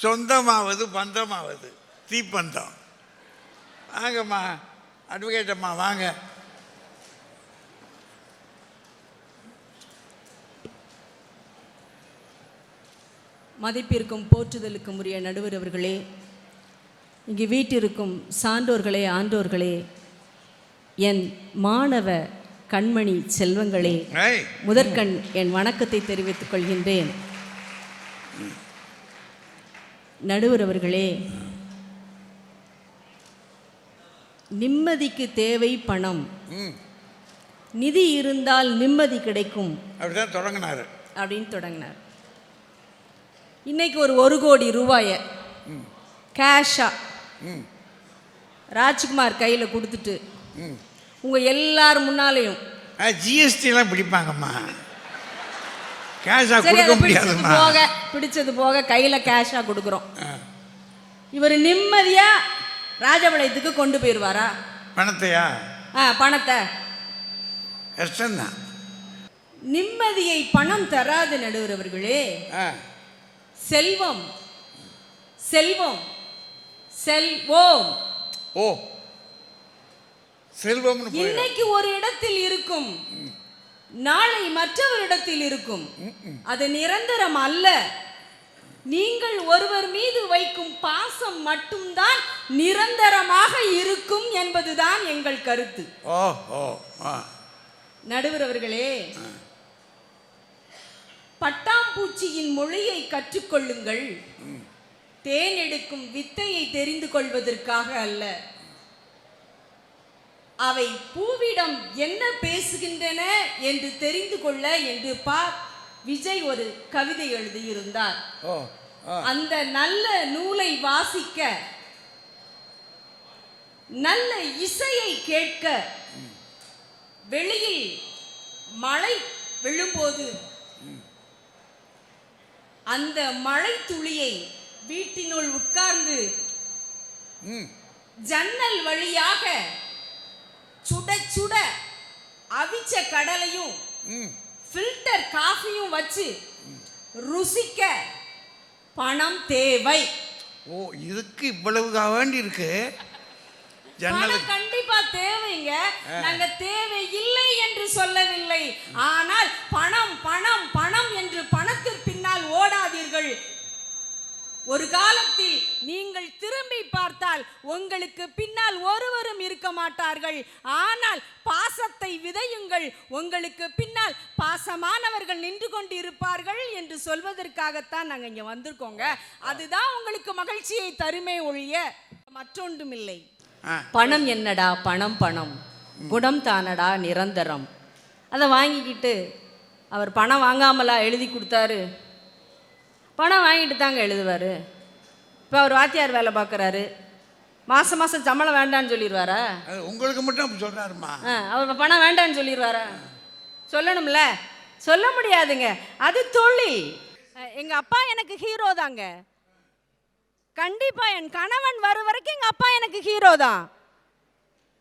சொந்தமாவது பந்தமாவது தீப்பந்தம். வாங்கம்மா, அட்வொகேட் அம்மா வாங்க. மதிப்பிற்கும் போற்றுதலுக்கும் உரிய நடுவர் அவர்களே, இங்கு வீட்டிற்கும் சான்றோர்களே, ஆன்றோர்களே, என் மாணவ கண்மணி செல்வங்களே, முதற்கண் என் வணக்கத்தை தெரிவித்துக் கொள்கின்றேன். நடுவர் அவர்களே, நிம்மதிக்கு தேவை பணம், நிதி இருந்தால் நிம்மதி கிடைக்கும் அப்படிதான் தொடங்கினார் அப்படின்னு தொடங்கினார். இன்னைக்கு ஒரு கோடி ரூபாயை கேஷா ராஜ்குமார் கையில் கொடுத்துட்டு உங்கள் எல்லார் முன்னாலேயும் ஜிஎஸ்டிலாம் பிடிப்பாங்கம்மா, கேஷாக கொடுக்க முடியாதும்மா. பிடிச்சது போக கையில் கேஷாக கொடுக்குறோம். இவர் நிம்மதியாக ராஜபாளையத்துக்கு கொண்டு போயிடுவாரா பணத்தையா? பணத்தை கஷ்டம்தான். நிம்மதியை பணம் தராது நடுவர் அவர்களே. செல்வம் செல்வம் செல்வோம். ஓ, செல்வம் இன்னைக்கு ஒரு இடத்தில் இருக்கும், நாளை மற்றொரு இடத்தில் இருக்கும். அது நிரந்தரம் அல்ல. நீங்கள் ஒருவர் மீது வைக்கும் பாசம் மட்டும்தான் நிரந்தரமாக இருக்கும் என்பதுதான் எங்கள் கருத்து. ஓ ஓ ஆ நடுவர் அவர்களே, பட்டாம்பூச்சியின் மொழியை கற்றுக்கொள்ளுங்கள், தேன் எடுக்கும் வித்தையை தெரிந்து கொள்வதற்காக அல்ல. அவை பூவிடம் என்ன பேசுகின்றன என்று தெரிந்து கொள்ள என்று விஜய் ஒரு கவிதை எழுதியிருந்தார். ஓ அந்த நல்ல நூலை வாசிக்க, நல்ல இசையை கேட்க, வெளியில் மழை விழும்போது அந்த மழை துளியை வீட்டினுள் உட்கார்ந்து ஜன்னல் வழியாக சுட சுட அவிச்ச கடலையும் ஃபில்டர் காஃபியும் வச்சு ருசிக்க பணம் தேவை. ஓ இதுக்கு இவ்வளவு வேண்டி இருக்கு. பணம் கண்டிப்பா தேவைங்க. நாங்க தேவை இல்லை என்று சொல்லவில்லை. ஆனால் பணம் பணம் பணம் என்று பணத்திற்கு பின்னால் ஓடாதீர்கள். ஒரு காலத்தில் நீங்கள் திரும்பி பார்த்தால் உங்களுக்கு பின்னால் ஒருவரும் இருக்க மாட்டார்கள். ஆனால் பாசத்தை விதையுங்கள், உங்களுக்கு பின்னால் பாசமானவர்கள் நின்று கொண்டு இருப்பார்கள் என்று சொல்வதற்காகத்தான் நாங்கள் இங்கே வந்திருக்கோங்க. அதுதான் உங்களுக்கு மகிழ்ச்சியை தருமே ஒழிய மற்றொன்றும் இல்லை. பணம் என்னடா, பணம் பணம், குணம் தானடா நிரந்தரம். அதை வாங்கிக்கிட்டு அவர் பணம் வாங்காமலா எழுதி கொடுத்தாரு? பணம் வாங்கிட்டு தாங்க எழுதுவார். இப்போ அவர் வாத்தியார் வேலை பார்க்குறாரு, மாதம் மாதம் சம்பளம் வேண்டான்னு சொல்லிடுவாரா? உங்களுக்கு மட்டும் அப்படி சொல்கிறாருமா? அவர் பணம் வேண்டான்னு சொல்லிடுவாரா? சொல்லணும்ல, சொல்ல முடியாதுங்க. அது தொழில். எங்கள் அப்பா எனக்கு ஹீரோ தாங்க. கண்டிப்பாக என் கணவன் வரும் வரைக்கும் எங்கள் அப்பா எனக்கு ஹீரோ தான்.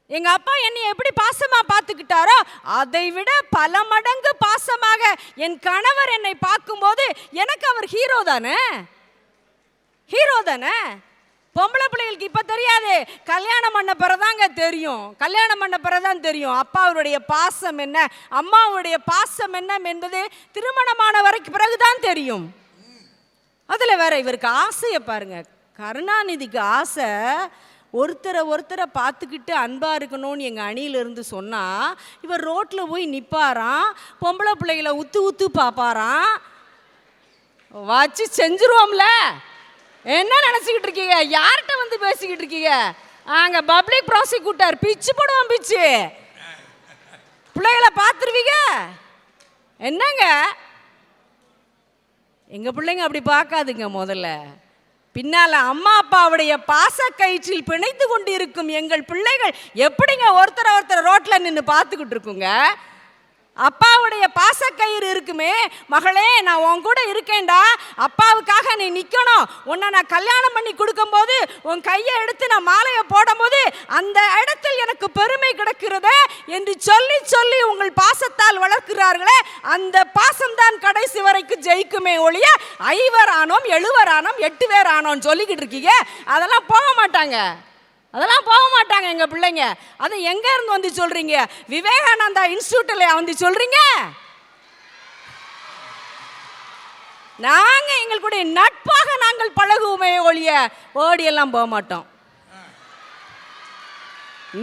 எங்கள் அப்பா என்னை எப்படி பாசமாக பார்த்துக்கிட்டாரோ அதை விட பல மடங்கு பாசமாக என் கணவர் என்னை பார்க்கும்போது எனக்கு அவர் ஹீரோ தானே, ஹீரோ தானே. பொம்பளை பிள்ளைகளுக்கு இப்போ தெரியாது, கல்யாணம் பண்ண பிறதாங்க தெரியும். கல்யாணம் பண்ண பிறதான் தெரியும் அப்பாவுடைய பாசம் என்ன, அம்மாவுடைய பாசம் என்ன என்பது திருமணமான வரைக்கும் பிறகுதான் தெரியும். அதில் வேற இவருக்கு ஆசையை பாருங்க. கருணாநிதிக்கு ஆசை ஒருத்தரை பார்த்துக்கிட்டு அன்பாக இருக்கணும்னு எங்கள் அணியிலிருந்து சொன்னால், இவர் ரோட்டில் போய் நிற்பாராம், பொம்பளை பிள்ளைகளை உத்து பார்ப்பாராம். வச்சு செஞ்சுருவோம்ல. என்ன நினச்சிக்கிட்டு இருக்கீங்க? யார்கிட்ட வந்து பேசிக்கிட்டு இருக்கீங்க? அங்கே பப்ளிக் ப்ராசிக்யூட்டர் பிச்சு போடுவோம், பிச்சு. பிள்ளைகளை பார்த்துருவீங்க என்னங்க? எங்கள் பிள்ளைங்க அப்படி பார்க்காதுங்க. முதல்ல பின்னால் அம்மா அப்பாவுடைய பாசக்கயிற்றில் பிணைத்து கொண்டு இருக்கும் எங்கள் பிள்ளைகள் எப்படிங்க ஒருத்தர் ரோட்டில் நின்று பார்த்துக்கிட்டு இருக்குங்க? அப்பாவுடைய பாசக்கயிறு இருக்குமே, மகளே நான் உன் கூட இருக்கேன்டா, அப்பாவுக்காக நீ நிற்கணும், உன்னை நான் கல்யாணம் பண்ணி கொடுக்கும்போது உன் கையை எடுத்து நான் மாலையை போடும்போது அந்த இடத்தில் எனக்கு பெருமை கிடைக்கிறது என்று சொல்லி சொல்லி உங்கள் பாசத்தால் வளர்க்கிறார்களே, அந்த பாசம்தான் கடைசி வரைக்கும் ஜெயிக்குமே ஒழிய 5 ஆனோம் 7 ஆனோம் 8 பேர் ஆனோன்னு சொல்லிக்கிட்டு இருக்கீங்க. அதெல்லாம் போக மாட்டாங்க, அதெல்லாம் போக மாட்டாங்க எங்கள் பிள்ளைங்க. அதை எங்கேருந்து வந்து சொல்கிறீங்க? விவேகானந்தா இன்ஸ்டியூட்டில் வந்து சொல்கிறீங்க? நாங்கள் எங்களுடைய நட்பாக நாங்கள் பழகுவோமே ஒழிய ஓடியெல்லாம் போக மாட்டோம்.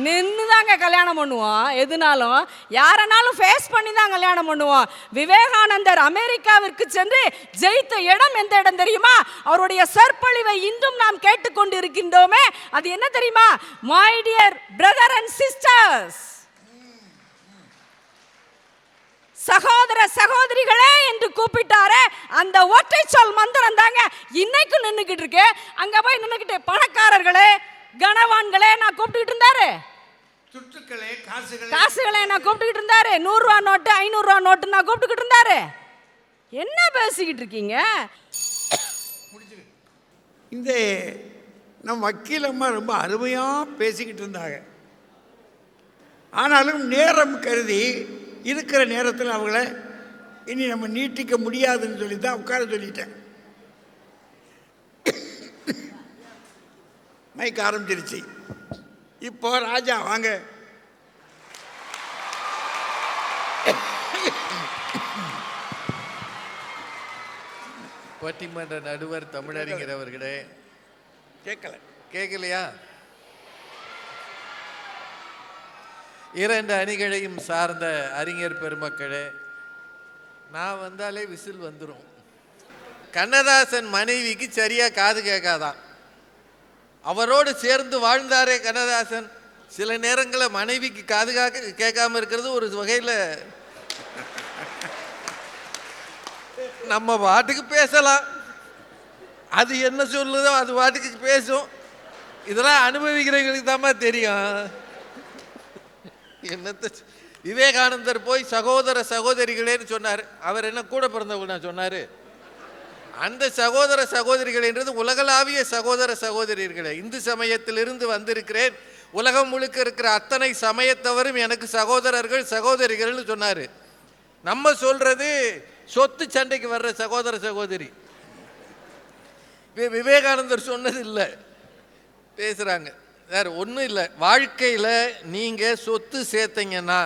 நின்று தாங்க கல்யாணம் பண்ணுவோம். எதுனாலும் யாரனாலும் ஃபேஸ் பண்ணி தான் கல்யாணம் பண்ணுவோம். விவேகானந்தர் அமெரிக்காவிற்கு சென்று ஜெயித்த இடம் எந்த இடம் தெரியுமா? அவருடைய சொற்பொழிவை இன்றும் நாம் கேட்டுக்கொண்டு இருக்கின்றோமே, அது என்ன தெரியுமா? My dear brother and sisters, சகோதர சகோதரிகளே என்று கூப்பிட்டாரு. அந்த ஒற்றை சொல் மந்திரம் தாங்க இன்னைக்கு நின்றுக்கிட்டு இருக்கு. அங்க போய் நின்றுக்கிட்டு பணக்காரர்களே கனவான்களே நான் கூப்பிட்டுக்கிட்டு இருந்தாரு, காசுகளே நான் கூப்பிட்டுக்கிட்டு இருந்தாரு, 100 ரூபா நோட்டு 500 ரூபா நோட்டு நான் கூப்பிட்டுக்கிட்டு இருந்தாரு. என்ன பேசிக்கிட்டு இருக்கீங்க? இந்த நம் வக்கீலம்மா ரொம்ப அருமையாக பேசிக்கிட்டு இருந்தாங்க. ஆனாலும் நேரம் கருதி இருக்கிற நேரத்தில் அவங்கள இனி நம்ம நீட்டிக்க முடியாதுன்னு சொல்லி தான் உட்கார சொல்லிட்டேன். மைக் ஆரம்பிச்சிருச்சு. இப்போ ராஜா வாங்க. பட்டிமன்ற நடுவர் தமிழறிஞர் அவர்களே. கேட்கல? கேட்கலையா? இரண்டு அணிகளையும் சார்ந்த அறிஞர் பெருமக்களே, நான் வந்தாலே விசில் வந்துடும். கண்ணதாசன் மனைவிக்கு சரியா காது கேட்காதான். அவரோடு சேர்ந்து வாழ்ந்தாரே கண்ணதாசன். சில நேரங்களில் மனைவிக்கு காது கேட்காம இருக்கிறது ஒரு வகையில் நம்ம பாட்டுக்கு பேசலாம், அது என்ன சொல்லுதோ அது பாட்டுக்கு பேசும். இதெல்லாம் அனுபவிக்கிறவங்களுக்கு தான் தெரியும். என்னத்த விவேகானந்தர் போய் சகோதர சகோதரிகளேன்னு சொன்னார். அவர் என்ன கூட பிறந்தவங்க சொன்னார்? அந்த சகோதர சகோதரிகள் என்றது உலகளாவிய சகோதர சகோதரிகளே. இந்து சமயத்திலிருந்து வந்திருக்கிறேன், உலகம் முழுக்க இருக்கிற அத்தனை சமயத்தவரும் எனக்கு சகோதரர்கள் சகோதரிகள்னு சொன்னார். நம்ம சொல்றது சொத்து சண்டைக்கு வர்ற சகோதர சகோதரி. விவேகானந்தர் சொன்னது இல்லை, பேசுகிறாங்க. வேறு ஒன்றும் இல்லை. வாழ்க்கையில் நீங்கள் சொத்து சேர்த்தீங்கன்னா,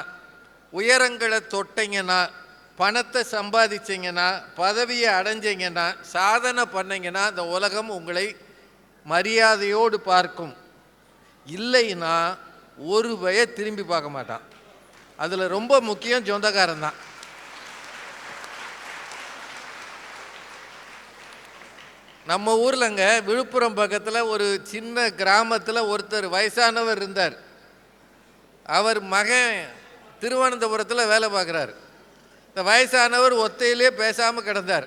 உயரங்களை தொட்டீங்கன்னா, பணத்தை சம்பாதிச்சிங்கன்னா, பதவியை அடைஞ்சிங்கன்னா, சாதனை பண்ணிங்கன்னா இந்த உலகம் உங்களை மரியாதையோடு பார்க்கும். இல்லைன்னா ஒரு பய திரும்பி பார்க்க மாட்டான். அதில் ரொம்ப முக்கியம் சொந்தக்காரன் தான். நம்ம ஊர்லங்க விழுப்புரம் பக்கத்தில் ஒரு சின்ன கிராமத்தில் ஒருத்தர் வயசானவர் இருந்தார். அவர் மகன் திருவனந்தபுரத்தில் வேலை பார்க்குறாரு. இந்த வயசானவர் ஒத்தையிலே பேசாமல் கிடந்தார்.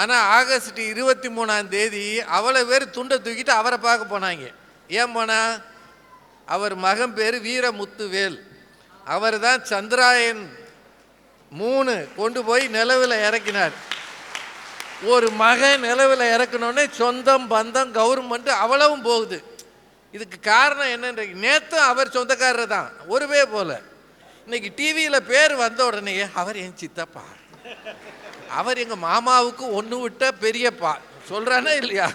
ஆனால் ஆகஸ்ட் 23 அவ்வளோ பேர் துண்டை தூக்கிட்டு அவரை பார்க்க போனாங்க. ஏன் போனா? அவர் மகன் பேர் வீரமுத்துவேல். அவர் தான் சந்திராயன் 3 கொண்டு போய் நிலவில் இறக்கினார். ஒரு மகன் நிலவில் இறக்கணுன்னே சொந்தம் பந்தம் கவர்மெண்ட் அவ்வளவும் போகுது. இதுக்கு காரணம் என்னன்ற, நேற்றும் அவர் சொந்தக்காரர் தான், ஒருவே போல. இன்னைக்கு டிவியில் பேர் வந்த உடனே அவர் என் சித்தப்பா, அவர் எங்கள் மாமாவுக்கு ஒன்று விட்ட பெரியப்பா சொல்கிறானே இல்லையா?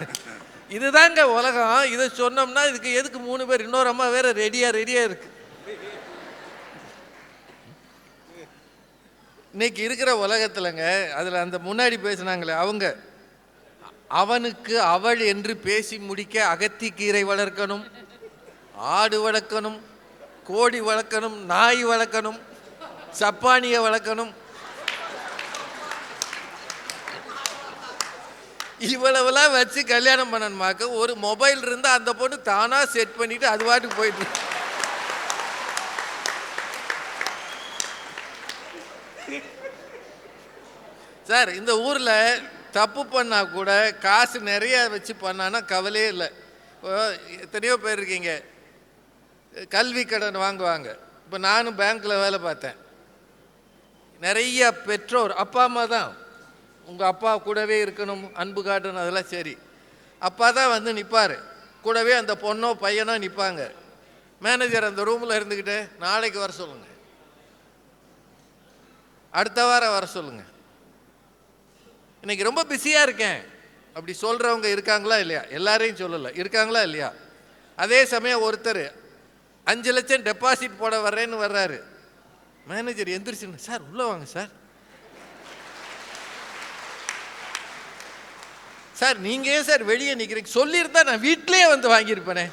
இதுதாங்க உலகம். இதை சொன்னோம்னா இதுக்கு எதுக்கு 3 பேர்? இன்னொரு அம்மா வேற ரெடியாக இருக்கு. இன்னைக்கு இருக்கிற உலகத்துலங்க, அதில் அந்த முன்னாடி பேசினாங்களே அவங்க, அவனுக்கு அவள் என்று பேசி முடிக்க அகத்திக்கீரை வளர்க்கணும், ஆடு வளர்க்கணும், கோழி வளர்க்கணும், நாய் வளர்க்கணும், சப்பானியை வளர்க்கணும். இவ்வளவுலாம் வச்சு கல்யாணம் பண்ணணுமாக்க ஒரு மொபைல் இருந்தால் அந்த பொண்ணு தானாக செட் பண்ணிட்டு அது பாட்டுக்கு போயிட்டு. சார், இந்த ஊரில் தப்பு பண்ணால் கூட காசு நிறைய வச்சு பண்ணான்னா கவலையே இல்லை. எத்தனையோ பேர் இருக்கீங்க, கல்வி கடன் வாங்குவாங்க. இப்போ நானும் பேங்க்கில் வேலை பார்த்தேன். நிறைய பெற்றோர், அப்பா அம்மா தான், உங்கள் அப்பா கூடவே இருக்கணும், அன்பு காட்டணும், அதெல்லாம் சரி. அப்பா தான் வந்து நிற்பார், கூடவே அந்த பொண்ணோ பையனோ நிற்பாங்க. மேனேஜர் அந்த ரூமில் இருந்துக்கிட்டு நாளைக்கு வர சொல்லுங்கள், அடுத்த வாரம் வர சொல்லுங்கள், இன்னைக்கு ரொம்ப பிஸியாக இருக்கேன் அப்படி சொல்கிறவங்க இருக்காங்களா இல்லையா? எல்லாரையும் சொல்லலை, இருக்காங்களா இல்லையா? அதே சமயம் ஒருத்தர் 5 லட்சம் டெபாசிட் போட வர்றேன்னு வர்றாரு. மேனேஜர் எந்திரிச்சுன்னு, சார் உள்ளே வாங்க சார். சார் நீங்கள் ஏன் சார் வெளியே நிற்கிறீங்க? சொல்லியிருந்தா நான் வீட்டிலே வந்து வாங்கியிருப்பேனே.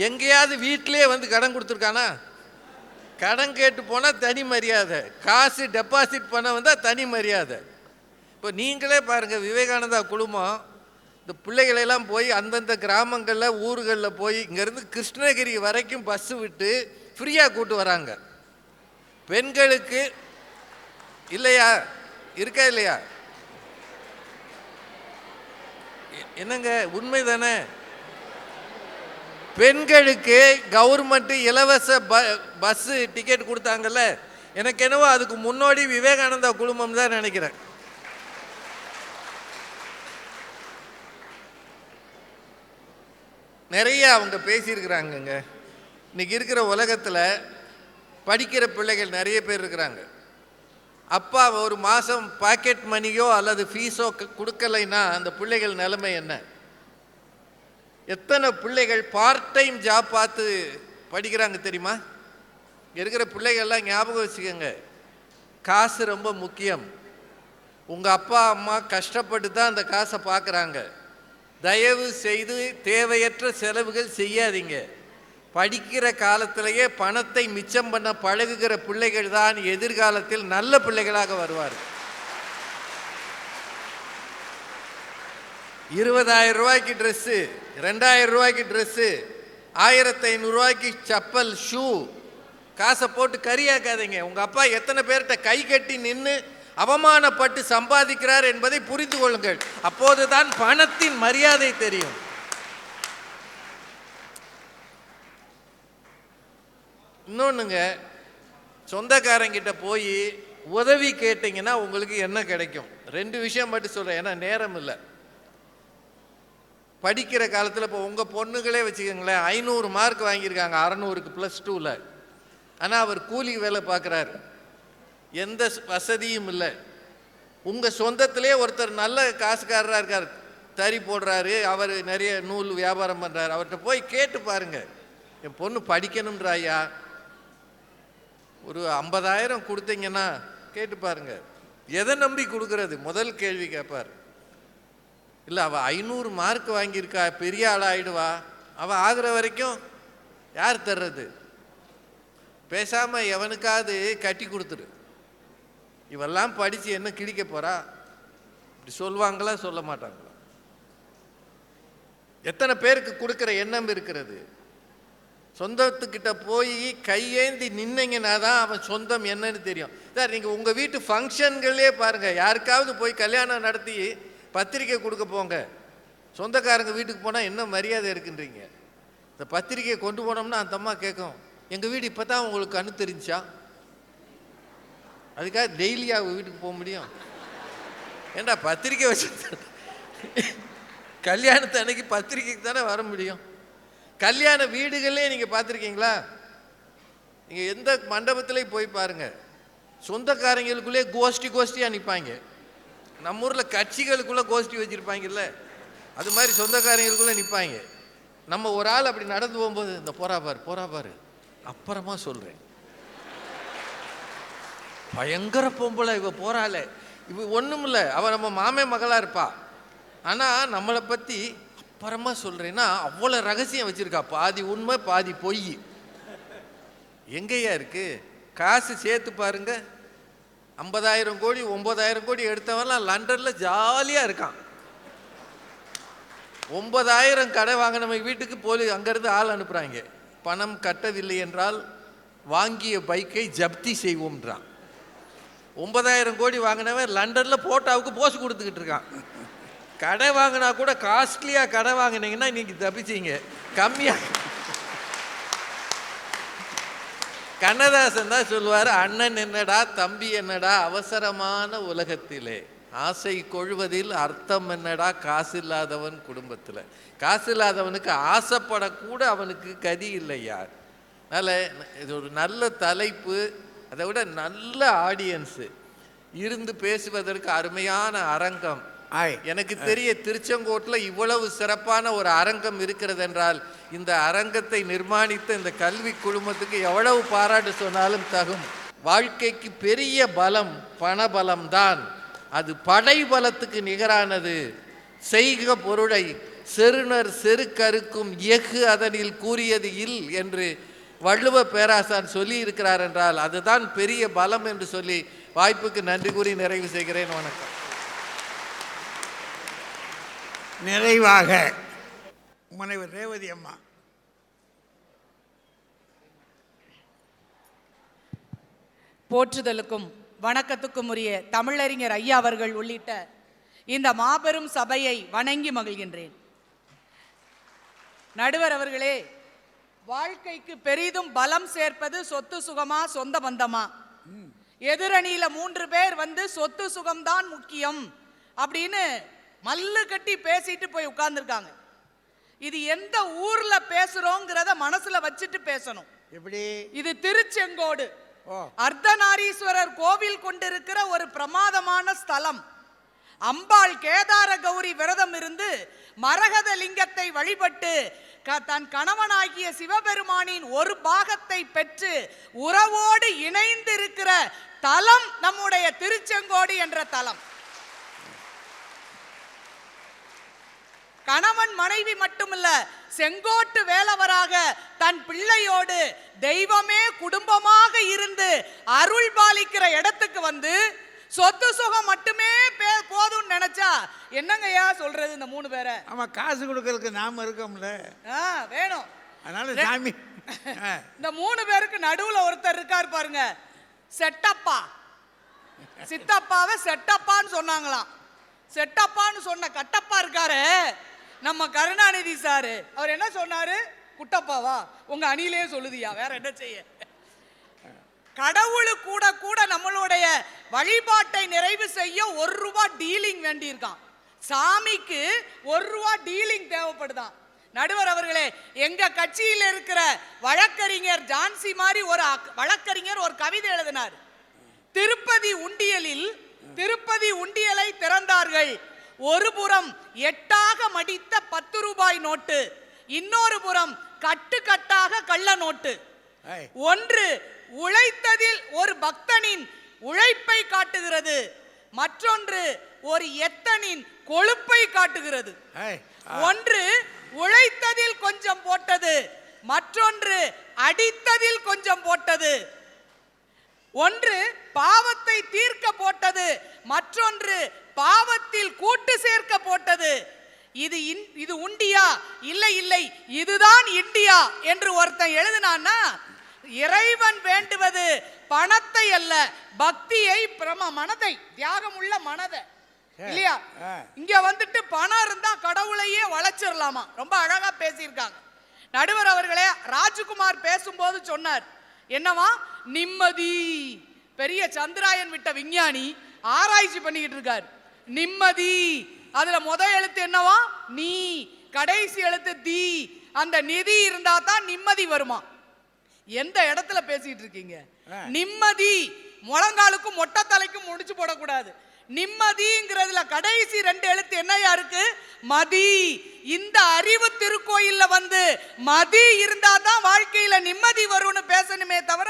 எங்கேயாவது வீட்டிலே வந்து கடன் கொடுத்துருக்கானா? கடன் கேட்டு போனால் தனி மரியாதை, காசு டெபாசிட் பண்ண வந்தால் தனி மரியாதை. இப்போ நீங்களே பாருங்கள், விவேகானந்தா குழுமம் இந்த பிள்ளைகளெல்லாம் போய் அந்தந்த கிராமங்களில் ஊர்களில் போய் இங்கேருந்து கிருஷ்ணகிரி வரைக்கும் பஸ்ஸு விட்டு ஃப்ரீயாக கூட்டு வராங்க. பெண்களுக்கு இல்லையா? இருக்கா இல்லையா? என்னங்க உண்மை தானே? பெண்களுக்கு கவர்மெண்ட் இலவச பஸ்ஸு டிக்கெட் கொடுத்தாங்கல்ல, எனக்கு என்னவோ அதுக்கு முன்னோடி விவேகானந்தா குழுமம் தான் நினைக்கிறேன். நிறைய அவங்க பேசியிருக்கிறாங்கங்க. இன்னைக்கு இருக்கிற உலகத்தில் படிக்கிற பிள்ளைகள் நிறைய பேர் இருக்கிறாங்க. அப்பா ஒரு மாதம் பாக்கெட் மணியோ அல்லது ஃபீஸோ கொடுக்கலைன்னா அந்த பிள்ளைகள் நிலைமை என்ன? எத்தனை பிள்ளைகள் பார்ட் டைம் ஜாப் பார்த்து படிக்கிறாங்க தெரியுமா? இருக்கிற பிள்ளைகள்லாம் ஞாபகம் வச்சுக்கோங்க, காசு ரொம்ப முக்கியம். உங்கள் அப்பா அம்மா கஷ்டப்பட்டு தான் அந்த காசை பார்க்குறாங்க. தயவு செய்து தேவையற்ற செலவுகள் செய்யாதீங்க. படிக்கிற காலத்திலேயே பணத்தை மிச்சம் பண்ண பழகுகிற பிள்ளைகள் தான் எதிர்காலத்தில் நல்ல பிள்ளைகளாக வருவார். 20,000 ரூபாய்க்கு ட்ரெஸ்ஸு, 2,000 ரூபாய்க்கு ட்ரெஸ்ஸு, 1,500 ரூபாய்க்கு செப்பல், ஷூ, காசை போட்டு கரியாக்காதீங்க. உங்கள் அப்பா எத்தனை பேர்கிட்ட கை கட்டி நின்று அவமானப்பட்டு சம்பாதிக்கிறார் என்பதை புரிந்து கொள்ளுங்கள். அப்போதுதான் பணத்தின் மரியாதை தெரியும். இன்னொன்றுங்க, சொந்தக்காரங்கிட்ட போய் உதவி கேட்டிங்கன்னா உங்களுக்கு என்ன கிடைக்கும்? 2 விஷயம் மட்டும் சொல்கிறேன், ஏன்னா நேரம் இல்லை. படிக்கிற காலத்தில் இப்போ உங்கள் பொண்ணுகளே வச்சுக்கோங்களேன், 500 மார்க் வாங்கியிருக்காங்க 600க்கு +2ல். ஆனால் அவர் கூலி வேலை பார்க்குறாரு, எந்த வசதியும் இல்லை. உங்கள் சொந்தத்திலே ஒருத்தர் நல்ல காசுக்காரராக இருக்கார், தறி போடுறாரு, அவர் நிறைய நூல் வியாபாரம் பண்ணுறாரு. அவர்கிட்ட போய் கேட்டு பாருங்கள், என் பொண்ணு படிக்கணுன்றாயா, ஒரு 50,000 கொடுத்தீங்கன்னா கேட்டு பாருங்க. எதை நம்பி கொடுக்கறது? முதல் கேள்வி கேட்பார். இல்லை அவள் 500 மார்க் வாங்கியிருக்கா, பெரிய ஆளாக ஆயிடுவா, அவள் ஆகிற வரைக்கும் யார் தர்றது? பேசாமல் எவனுக்காவது கட்டி கொடுத்துரு, இவெல்லாம் படித்து என்ன கிழிக்க போகிறா, இப்படி சொல்லுவாங்களா சொல்ல மாட்டாங்களா? எத்தனை பேருக்கு கொடுக்குற எண்ணம் இருக்கிறது? சொந்தத்துக்கிட்ட போய் கையேந்தி நின்னீங்கன்னா தான் அவன் சொந்தம் என்னன்னு தெரியும். சார், நீங்கள் உங்கள் வீட்டு ஃபங்க்ஷன்களே பாருங்கள், யாருக்காவது போய் கல்யாணம் நடத்தி பத்திரிக்கை கொடுக்க போங்க, சொந்தக்காரங்க வீட்டுக்கு போனால் என்ன மரியாதை இருக்குன்றீங்க. இந்த பத்திரிக்கையை கொண்டு போனோம்னா அந்த அம்மா கேட்கும், எங்கள் வீடு இப்போ தான் உங்களுக்கு கண்ணு தெரிஞ்சா, அதுக்காக டெய்லியாக அவங்க வீட்டுக்கு போக முடியும்? ஏண்டா பத்திரிக்கை வச்சு கல்யாணத்து அன்னைக்கு பத்திரிக்கைக்கு தானே வர முடியும். கல்யாண வீடுகளே நீங்கள் பார்த்துருக்கீங்களா? நீங்கள் எந்த மண்டபத்திலையும் போய் பாருங்கள், சொந்தக்காரங்களுக்குள்ளே கோஷ்டியாக நிற்பாங்க. நம்ம ஊரில் கட்சிகளுக்குள்ளே கோஷ்டி வச்சுருப்பாங்கல்ல, அது மாதிரி சொந்தக்காரங்களுக்குள்ளே நிற்பாங்க. நம்ம ஒரு ஆள் அப்படி நடந்து போகும்போது, இந்த போறா பாரு அப்புறமா சொல்கிறேன், பயங்கர பொம்பளை இவ போகிறாளே, இவ ஒன்றும் இல்லை, அவள் நம்ம மாமே மகளாக இருப்பா, ஆனால் நம்மளை பற்றி அப்புறமா சொல்கிறேன்னா அவ்வளோ ரகசியம் வச்சுருக்கா. பாதி உண்மை பாதி பொய். எங்கேயா இருக்குது? காசு சேர்த்து பாருங்க, 50,000 கோடி 9,000 கோடி எடுத்தவன்லாம் லண்டனில் ஜாலியாக இருக்கான். 9,000 கடை வாங்கினவங்க வீட்டுக்கு போலீஸ் அங்கேருந்து ஆள் அனுப்புகிறாங்க. பணம் கட்டவில்லை என்றால் வாங்கிய பைக்கை ஜப்தி செய்வோம்ன்றான். 9,000 கோடி வாங்கினவன் லண்டனில் போட்டாவுக்கு போஸ் கொடுத்துக்கிட்டு இருக்கான். கடை வாங்கினா கூட காஸ்ட்லியாக கடை வாங்கினீங்கன்னா நீங்கள் தப்பிச்சிங்க, கம்மியாக. கண்ணதாசன் தான் சொல்லுவார், அண்ணன் என்னடா தம்பி என்னடா அவசரமான உலகத்திலே, ஆசை கொள்வதில் அர்த்தம் என்னடா காசு இல்லாதவன் குடும்பத்தில். காசு இல்லாதவனுக்கு ஆசைப்படக்கூட அவனுக்கு கதி இல்லையா. அதனால் இது ஒரு நல்ல தலைப்பு, அதை விட நல்ல ஆடியன்ஸு இருந்து பேசுவதற்கு அருமையான அரங்கம். எனக்கு தெரிய திருச்செங்கோட்டில் இவ்வளவு சிறப்பான ஒரு அரங்கம் இருக்கிறது என்றால் இந்த அரங்கத்தை நிர்மாணித்த இந்த கல்வி குழுமத்துக்கு எவ்வளவு பாராட்டு சொன்னாலும் தகும். வாழ்க்கைக்கு பெரிய பலம் பணபலம்தான், அது படை பலத்துக்கு நிகரானது. செய்க பொருளை செருணர் செருக்கறுக்கும் எஃகு அதனில் கூறியது இல் என்று வள்ளுவ பேராசான் சொல்லி இருக்கிறார் என்றால் அதுதான் பெரிய பலம் என்று சொல்லி வாய்ப்புக்கு நன்றி கூறி நிறைவு செய்கிறேன். வணக்கம். நிறைவாக முனைவர் ரேவதி அம்மா. போற்றுதலுக்கும் வணக்கத்துக்கும் உரிய தமிழறிஞர் ஐயா அவர்கள் உள்ளிட்ட இந்த மாபெரும் சபையை வணங்கி மகிழ்கின்றேன். நடுவர் அவர்களே, வாழ்க்கைக்கு பெரிதும் பலம் சேர்ப்பது சொத்து சுகமா சொந்த பந்தமா? எதிரணியில 3 பேர் வந்து சொத்து சுகம்தான் முக்கியம் அப்படின்னு மல்லு கட்டி பேசிட்டு போய் உட்கார்ந்துருக்காங்க. இது எந்த ஊர்ல பேசுறோங்கிறத மனசுல வச்சுட்டு பேசணும். எப்படி? இது திருச்செங்கோடு அர்த்தநாரீஸ்வரர் கோவில் கொண்டிருக்கிற ஒரு பிரமாதமான ஸ்தலம். அம்பாள் கேதார கௌரி விரதம் இருந்து மரகத லிங்கத்தை வழிபட்டு தன் கணவனாகிய சிவபெருமானின் ஒரு பாகத்தை பெற்று உறவோடு இணைந்து இருக்கிற தலம் நம்முடைய திருச்செங்கோடு என்ற தலம். கணவன் மனைவி மட்டுமில்ல, செங்கோட்டு வேலவராக தன் பிள்ளையோடு தெய்வமே குடும்பமாக இருந்து அருள் பாலிக்கிற இடத்துக்கு வந்து சொத்து சுகம் மட்டுமே போதும்னு நினைச்சா என்னங்கய்யா சொல்றது? இந்த 3 பேரை ஆமா, காசு கொடுக்கறதுக்கு நாம இருக்கோம்ல, வேணும். அதனால சாமி இந்த 3 பேருக்கு நடுவுல ஒருத்தர் இருக்கார் பாருங்க, செட்டப்பா. சித்தப்பாவை செட்டப்பான்னு சொன்னாங்களாம். செட்டப்பான்னு சொன்ன கட்டப்பா இருக்காரு நம்ம கருணாநிதி சாரு. அவர் என்ன சொன்னாரு? குட்டப்பாவா? உங்க அணிலே சொல்லுதியா, வேற என்ன செய்ய? கடவுளு கூட கூட நம்மளுடைய வழிபாட்டை நிறைவு செய்ய 1 ரூபா டீலிங் வேண்டி இருக்கான். சாமிக்கு 1 ரூபா டீலிங் தேவைப்படுதான். நடுவர் அவர்களே, எங்க கட்சியில் இருக்கிற வழக்கறிஞர் ஜான்சி மாதிரி ஒரு வழக்கறிஞர் ஒரு கவிதை எழுதினார். திருப்பதி உண்டியலை திறந்தார்கள். ஒரு புறம் 8ஆக மடித்த 10 ரூபாய் நோட்டு, இன்னொரு புறம் கட்டு கட்டாக கள்ள நோட்டு. ஒன்று உழைத்ததில் ஒரு பக்தனின் உழைப்பை காட்டுகிறது, மற்றொன்று ஒரு எத்தனின் கொழுப்பை காட்டுகிறது. ஒன்று உழைத்ததில் கொஞ்சம் போட்டது, மற்றொன்று அடித்ததில் கொஞ்சம் போட்டது. ஒன்று பாவத்தை தீர்க்க போட்டது, மற்றொன்று பாவத்தில் கூட்டு சேர்க்க போட்டது. இது உண்டியா? இல்லை இல்லை, இதுதான் இந்தியா என்று ஒருத்தன் எழுதினான்னா, இறைவன் வேண்டுவது பணத்தை அல்ல, பக்தியை, மனதை, தியாகம் உள்ள மனதை, இல்லையா? இங்க வந்துட்டு பணம் இருந்தா கடவுளையே வளைச்சிடலாமா? ரொம்ப அழகா பேசியிருக்காங்க நடுவர் அவர்களே. ராஜ்குமார் பேசும்போது சொன்னார் என்னவா? நிம்மதி. பெரிய சந்திராயன் விட்ட விஞ்ஞானி ஆராய்ச்சி பண்ணிக்கிட்டு இருக்கார். நிம்மதி, அதுல முதல் எழுத்து என்னவா? நீ, கடைசி எழுத்து தி. அந்த நிதி இருந்தா தான் நிம்மதி வருமா? எந்த இடத்துல பேசிட்டு இருக்கீங்க? நிம்மதி முழங்காலுக்கும் மொட்டை தலைக்கும் முடிச்சு போடக்கூடாது. நிம்மதிங்கிறதுல கடைசி 2 எழுத்து என்னையா இருக்கு? மதி. இந்த அறிவு திருக்கோயில்ல வந்து மதி இருந்தா தான் வாழ்க்கையில நிம்மதி வரும்னு பேசணுமே தவிர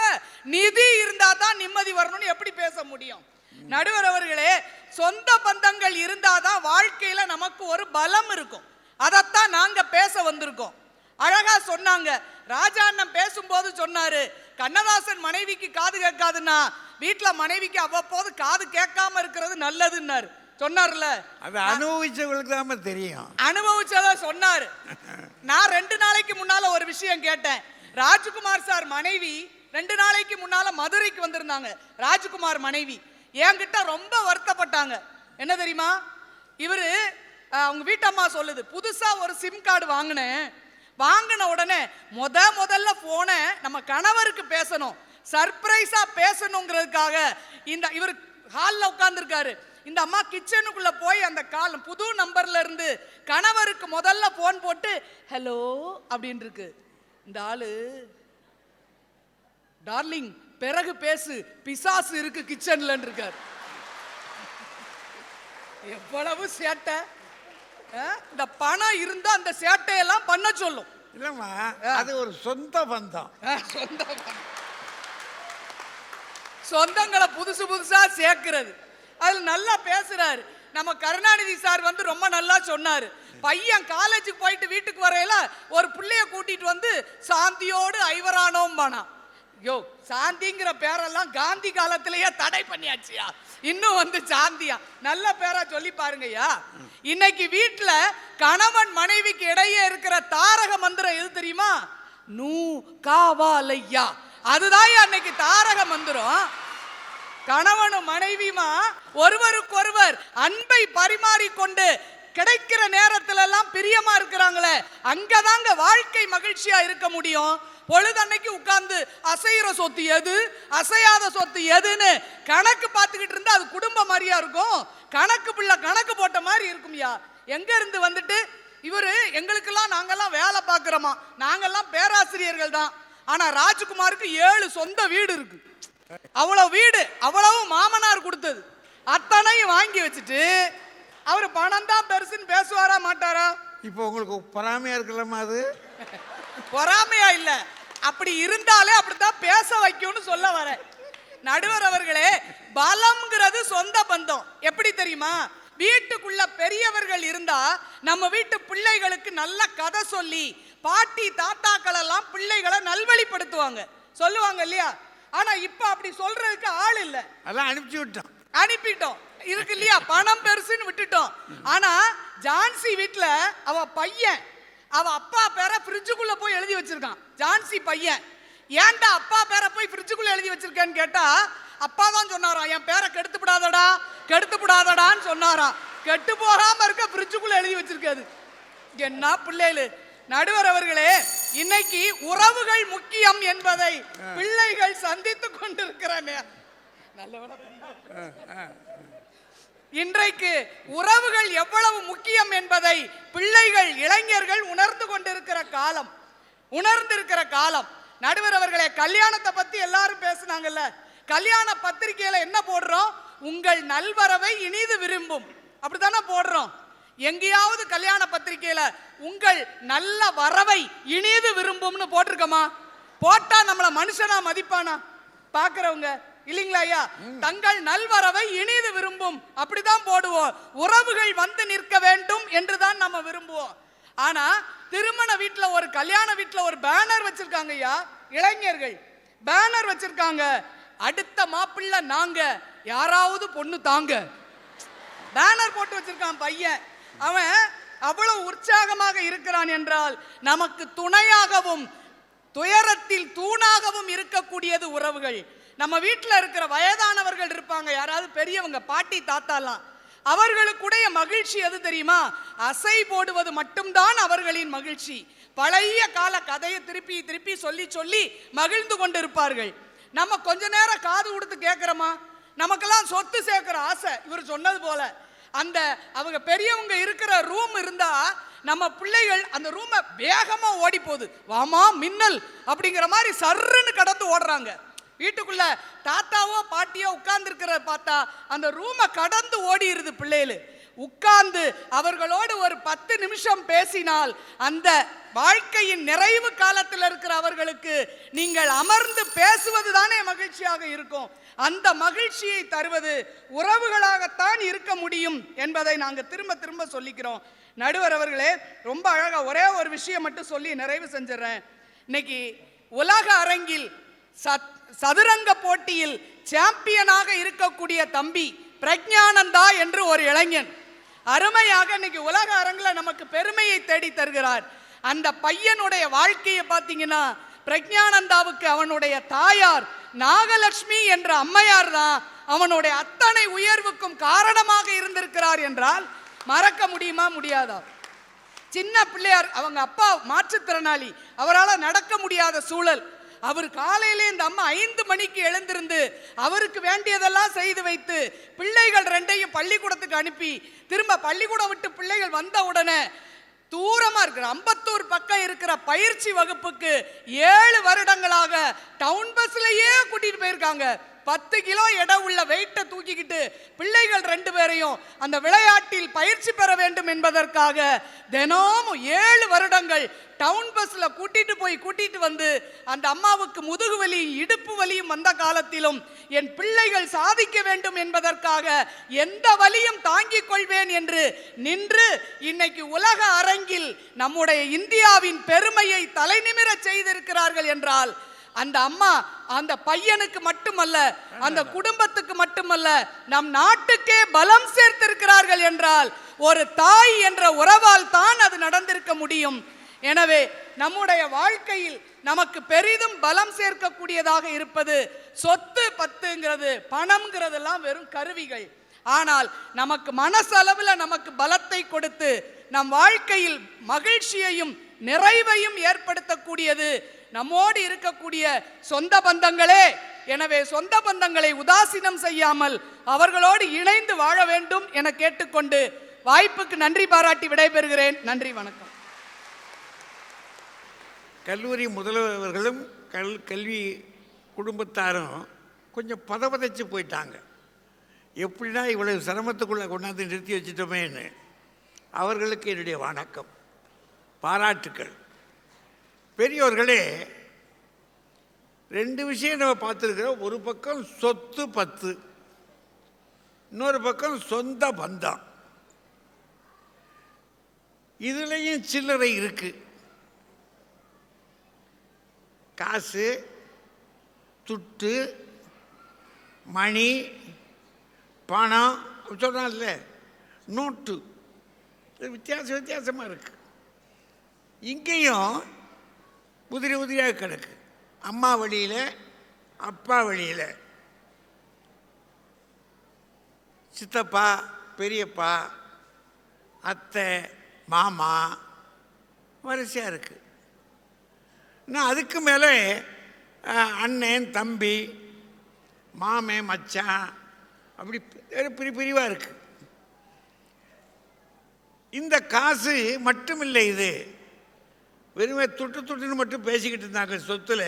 நிதி இருந்தா தான் நிம்மதி வரணும்னு எப்படி பேச முடியும்? நடுவர் அவர்களே, சொந்த பந்தங்கள் இருந்தாதான் வாழ்க்கையில நமக்கு ஒரு பலம் இருக்கும். அதைத்தான் நாங்க பேச வந்திருக்கோம். அழகா சொன்னாங்க. ராஜா அண்ணன் பேசும்போது சொன்னாரு, கண்ணதாசன் மனைவிக்கு காது கேட்காதுன்னா வீட்டுல மனைவிக்கு அவ்வப்போது காது கேட்காம இருக்கிறது நல்லதுன்னாரு. சொன்னார்ல, அது அனுபவிச்சவங்களுக்கு தான் தெரியும். அனுபவிச்சதா சொன்னாரு. நான் 2 நாளைக்கு முன்னால ஒரு விஷயம் கேட்டேன். ராஜ்குமார் சார் மனைவி 2 நாளைக்கு முன்னால மதுரைக்கு வந்திருந்தாங்க. ராஜ்குமார் மனைவி என்கிட்ட ரொம்ப வருத்தப்பட்டாங்க. என்ன தெரியுமா? இவரு அவங்க வீட்டம்மா சொல்லுது, புதுசா ஒரு சிம் கார்டு வாங்கின உடனே முதல்ல போனை நம்ம கணவருக்கு பேசணும், சர்ப்ரைஸா பேசணுங்கிறதுக்காக இவர் ஹாலில் உட்கார்ந்துருக்காரு. இந்த அம்மா கிச்சனுக்குள்ள போய் அந்த புது நம்பர்ல இருந்து கணவருக்கு முதல்ல போன் போட்டு ஹலோ அப்படின்னு இருக்கு. இந்த ஆளு, டார்லிங் பிறகு பேசு, பிசாசு இருக்கு கிச்சன்ல இருக்காரு. எவ்வளவு சேட்டை! இந்த பணம் இருந்தா அந்த சேட்டையெல்லாம் பண்ண சொல்லும். இல்லம்மா, அது ஒரு சொந்த பந்தம். சொந்தங்களை புதுசா சேர்க்கிறது. அது நல்லா பேசுறாரு. நம்ம கருணாநிதி சார் வந்து ரொம்ப நல்லா சொன்னாரு. பையன் காலேஜுக்கு போயிட்டு வீட்டுக்கு வரையில ஒரு பிள்ளைய கூட்டிட்டு வந்து சாந்தியோடு ஐவரானோம் பானா. யோ, சாந்திங்கிற பேரெல்லாம் காந்தி காலத்திலேயே தடை பண்ணியாச்சியா, இன்னும் வந்து சாந்தியா? நல்ல பேரா சொல்லி பாருங்கய்யா. இன்னைக்கு வீட்டுல கணவன் மனைவிக்கு இடையே இருக்கிற தாரக மந்திரம் எது தெரியுமா? நூ காவாலையா. அதுதான் அன்னைக்கு தாரக மந்திரம். கணவனும் மனைவியுமா ஒருவருக்கொருவர் அன்பை பரிமாறிக்கொண்டு கிடைக்கிற நேரத்துல எல்லாம் பிரியமா இருக்கிறாங்களே, அங்கதாங்க வாழ்க்கை மகிழ்ச்சியா இருக்க முடியும். பொழுதன்னைக்கு உட்கார்ந்து அசைகிற சொத்து எது, அசையாத சொத்து எதுன்னு கணக்கு பார்த்துக்கிட்டு இருந்தா அது குடும்ப மாதிரியா இருக்கும். கணக்கு பிள்ளை கணக்கு போட்ட மாதிரி இருக்கும்யா. எங்க இருந்து வந்துட்டு இவரு எங்களுக்கெல்லாம், நாங்கெல்லாம் வேலை பார்க்கிறோமா, நாங்கெல்லாம் பேராசிரியர்கள் தான். ஆனா ராஜ்குமாருக்கு 7 சொந்த வீடு இருக்கு. அவ்வளவு வீடு, அவ்வளவு மாமனார் கொடுத்தது, அத்தனையும் வாங்கி வச்சுட்டு அவரு பணம் தான் பெருசுன்னு பேசுவாரா மாட்டாரா? இப்போ உங்களுக்கு பொறாமையா இருக்கலாமா? அது பொறாமையா இல்ல, அப்படி இருந்தாலே அப்படித்தான் பேச வைக்கும்னு சொல்ல வர. நடுவர் அவர்களே, பலம்ங்கிறது சொந்த பந்தம் எப்படி தெரியுமா? வீட்டுக்குள்ள பெரியவர்கள் இருந்தா நம்ம வீட்டு பிள்ளைகளுக்கு நல்ல கதை சொல்லி பாட்டி தாத்தாக்கள் எல்லாம் பிள்ளைகளை நல்வழிப்படுத்துவாங்க, சொல்லுவாங்க இல்லையா? ஆனா இப்ப அப்படி சொல்றதுக்கு ஆள் இல்ல, அதான் அனுப்பிட்டோம் இருக்கு இல்லையா? பணம் பெருசுன்னு விட்டுட்டோம். ஆனா ஜான்சி வீட்டுல அவ பையன் அவ அப்பா பேரை ஃப்ரிட்ஜுக்குள்ள போய் எழுதி வச்சிருக்கான். ஜான்சி பையன், ஏன்டா அப்பா பேரை போய் ஃப்ரிட்ஜுக்குள்ள எழுதி வச்சிருக்கேன்னு கேட்டா அப்பா தான் சொன்னாராம், என் பேரை கெடுத்துப்படாதடான்னு சொன்னாராம். கெட்டு போகாம இருக்க ஃப்ரிட்ஜுக்குள்ள எழுதி வச்சிருக்காது. என்ன பிள்ளைகளு! நடுவர் அவர்களே, இன்னைக்கு உறவுகள் முக்கியம் என்பதை பிள்ளைகள் சந்தித்துக் கொண்டிருக்கிறேன். இன்றைக்கு உறவுகள் எவ்வளவு முக்கியம் என்பதை பிள்ளைகள் இளைஞர்கள் உணர்ந்திருக்கிற காலம். நடுவர் அவர்களே, கல்யாணத்தை பத்தி எல்லாரும் பேசுனாங்கல்ல, கல்யாண பத்திரிகையில என்ன போடுறோம்? உங்கள் நல்வரவை இனிது விரும்பும், அப்படித்தானே போடுறோம். எங்கேயாவது கல்யாண பத்திரிகையில உங்கள் நல்ல வரவை இனிது விரும்பும்னு போட்டிருக்கமா? போட்டா நம்மள மனுஷனா மதிப்பானா பாக்குறவங்க? இல்லைங்களா ஐயா? தங்கள் நல்வரவை இனிது விரும்பும் அப்படிதான் போடுவோம். உறவுகள் வந்து நிற்க வேண்டும் என்றுதான் நம்ம விரும்புவோம். ஆனா திருமண வீட்டுல, ஒரு கல்யாண வீட்டுல ஒரு பேனர் வச்சிருக்காங்க ஐயா, இளைஞர்கள் பேனர் வச்சிருக்காங்க, அடுத்த மாப்பிள்ளை நாங்க, யாராவது பொண்ணு தாங்க. பேனர் போட்டு வச்சிருக்கான் பையன். அவன் அவ்வளவு உற்சாகமாக இருக்கிறான் என்றால் நமக்கு துணையாகவும் துயரத்தில் தூணாகவும் இருக்கக்கூடியது உறவுகள். நம்ம வீட்டில் இருக்கிற வயதானவர்கள் இருப்பாங்க, யாராவது பெரியவங்க, பாட்டி தாத்தாலாம், அவர்களுக்குடைய மகிழ்ச்சி எது தெரியுமா? அசை போடுவது மட்டும்தான் அவர்களின் மகிழ்ச்சி. பழைய கால கதையை திருப்பி திருப்பி சொல்லி சொல்லி மகிழ்ந்து கொண்டிருப்பார்கள். நம்ம கொஞ்ச நேரம் காது கொடுத்து கேட்கிறோமா? நமக்கெல்லாம் சொத்து சேர்க்கிற ஆசை. இவர் சொன்னது போல அந்த அவங்க பெரியவங்க இருக்கிற ரூம் இருந்தா நம்ம பிள்ளைகள் அந்த ரூமை வேகமா ஓடி போகுது, வாமா மின்னல் அப்படிங்கிற மாதிரி சர்ன்னு கடந்து ஓடுறாங்க. வீட்டுக்குள்ள தாத்தாவோ பாட்டியோ உட்கார்ந்து இருக்கிறத பார்த்தா அந்த ரூமை கடந்து ஓடிடுது பிள்ளைகள். உட்கார்ந்து அவர்களோடு ஒரு 10 நிமிஷம் பேசினால் அந்த வாழ்க்கையின் நிறைவு காலத்தில் இருக்கிற அவர்களுக்கு நீங்கள் அமர்ந்து பேசுவது தானே மகிழ்ச்சியாக இருக்கும். அந்த மகிழ்ச்சியை தருவது உறவுகளாகத்தான் இருக்க முடியும் என்பதை நாங்கள் திரும்ப திரும்ப சொல்லிக்கிறோம். நடுவர் அவர்களே, ரொம்ப அழகா ஒரே ஒரு விஷயம் மட்டும் சொல்லி நிறைவு செஞ்சிடறேன். இன்னைக்கு உலக அரங்கில் சதுரங்க போட்டியில் சாம்பியனாக இருக்கக்கூடிய தம்பி பிரக்ஞானந்தா என்று ஒரு இளைஞன் அருமையாக இன்னைக்கு உலக அரங்கில் நமக்கு பெருமையை தேடி தருகிறார். அந்த பையனுடைய வாழ்க்கையை பார்த்தீங்கன்னா, பிரக்ஞானந்தாவுக்கு அவனுடைய தாயார் நாகலட்சுமி என்ற அம்மையார் தான் அவனுடைய அத்தனை உயர்வுக்கும் காரணமாக இருந்திருக்கிறார் என்றால் மறக்க முடியுமா? முடியாதா? சின்ன பிள்ளையார், அவங்க அப்பா மாற்றுத்திறனாளி, அவரால் நடக்க முடியாத சூழல். அவர் காலையிலே இந்த அம்மா 5 மணிக்கு எழுந்திருந்து அவருக்கு வேண்டியதெல்லாம் செய்து வைத்து பிள்ளைகள் 2ஐயும் பள்ளிக்கூடத்துக்கு அனுப்பி திரும்ப பள்ளிக்கூடம் விட்டு பிள்ளைகள் வந்த உடனே தூரமா இருக்கிற அம்பத்தூர் பக்கம் இருக்கிற பயிற்சி வகுப்புக்கு 7 வருடங்களாக டவுன் பஸ்லயே கூட்டிட்டு போயிருக்காங்க. 10 கிலோ எடை உள்ள வெயிட்டை தூக்கிக்கிட்டு பிள்ளைகள் 2 பேரையும் அந்த விளையாட்டில் பயிற்சி பெற வேண்டும் என்பதற்காக தினமும் 7 வருடங்கள் டவுன் பஸ்ல கூட்டிட்டு வந்து அந்த அம்மாவுக்கு முதுகு வலியும் இடுப்பு வலியும் வந்த காலத்திலும் என் பிள்ளைகள் சாதிக்க வேண்டும் என்பதற்காக எந்த வலியும் தாங்கிக் கொள்வேன் என்று நின்று இன்னைக்கு உலக அரங்கில் நம்முடைய இந்தியாவின் பெருமையை தலைநிமிர செய்திருக்கிறார்கள் என்றால் அந்த அம்மா அந்த பையனுக்கு மட்டுமல்ல, அந்த குடும்பத்துக்கு மட்டுமல்ல, நம் நாட்டுக்கே பலம் சேர்த்திருக்கிறார்கள் என்றால் ஒரு தாய் என்ற உறவால் தான் அது நடந்திருக்க முடியும். எனவே நம்முடைய வாழ்க்கையில் நமக்கு பெரிதும் பலம் சேர்க்கக்கூடியதாக இருப்பது சொத்து பத்துங்கிறது, பணம்ங்கிறதெல்லாம் வெறும் கருவிகள். ஆனால் நமக்கு மனசளவில் நமக்கு பலத்தை கொடுத்து நம் வாழ்க்கையில் மகிழ்ச்சியையும் நிறைவையும் ஏற்படுத்தக்கூடியது நம்மோடு இருக்கக்கூடிய சொந்த பந்தங்களே. எனவே சொந்த பந்தங்களை உதாசீனம் செய்யாமல் அவர்களோடு இணைந்து வாழ வேண்டும் என கேட்டுக்கொண்டு வாய்ப்புக்கு நன்றி பாராட்டி விடைபெறுகிறேன். நன்றி, வணக்கம். கல்லூரி முதல்வர்களும் கல்வி குடும்பத்தாரும் கொஞ்சம் பதபதைச்சு போயிட்டாங்க. எப்படின்னா இவ்வளவு சிரமத்துக்குள்ளே கொண்டாந்து நிறுத்தி வச்சுட்டோமேன்னு. அவர்களுக்கு என்னுடைய வணக்கம், பாராட்டுக்கள். பெரியோர்களே, 2 விஷயம் நம்ம பார்த்துருக்கிறோம். ஒரு பக்கம் சொத்து பத்து, இன்னொரு பக்கம் சொந்த பந்தம். இதுலேயும் சில்லறை இருக்கு. காசு, துட்டு, மணி, பணம் சொல்கிறான்ல, நோட்டு, வித்தியாசமாக இருக்கு. இங்கேயும் உதிரி உதிரியாக கிடக்கு. அம்மா வழியில், அப்பா வழியில், சித்தப்பா, பெரியப்பா, அத்தை, மாமா, வரிசையாக இருக்குது. இன்னும் அதுக்கு மேலே அண்ணன், தம்பி, மாமன், மச்சான், அப்படி பிரிவாக இருக்கு. இந்த காசு மட்டும் இல்லை, இது வெறுமே துட்டுன்னு மட்டும் பேசிக்கிட்டு இருந்தாங்க. சொத்துல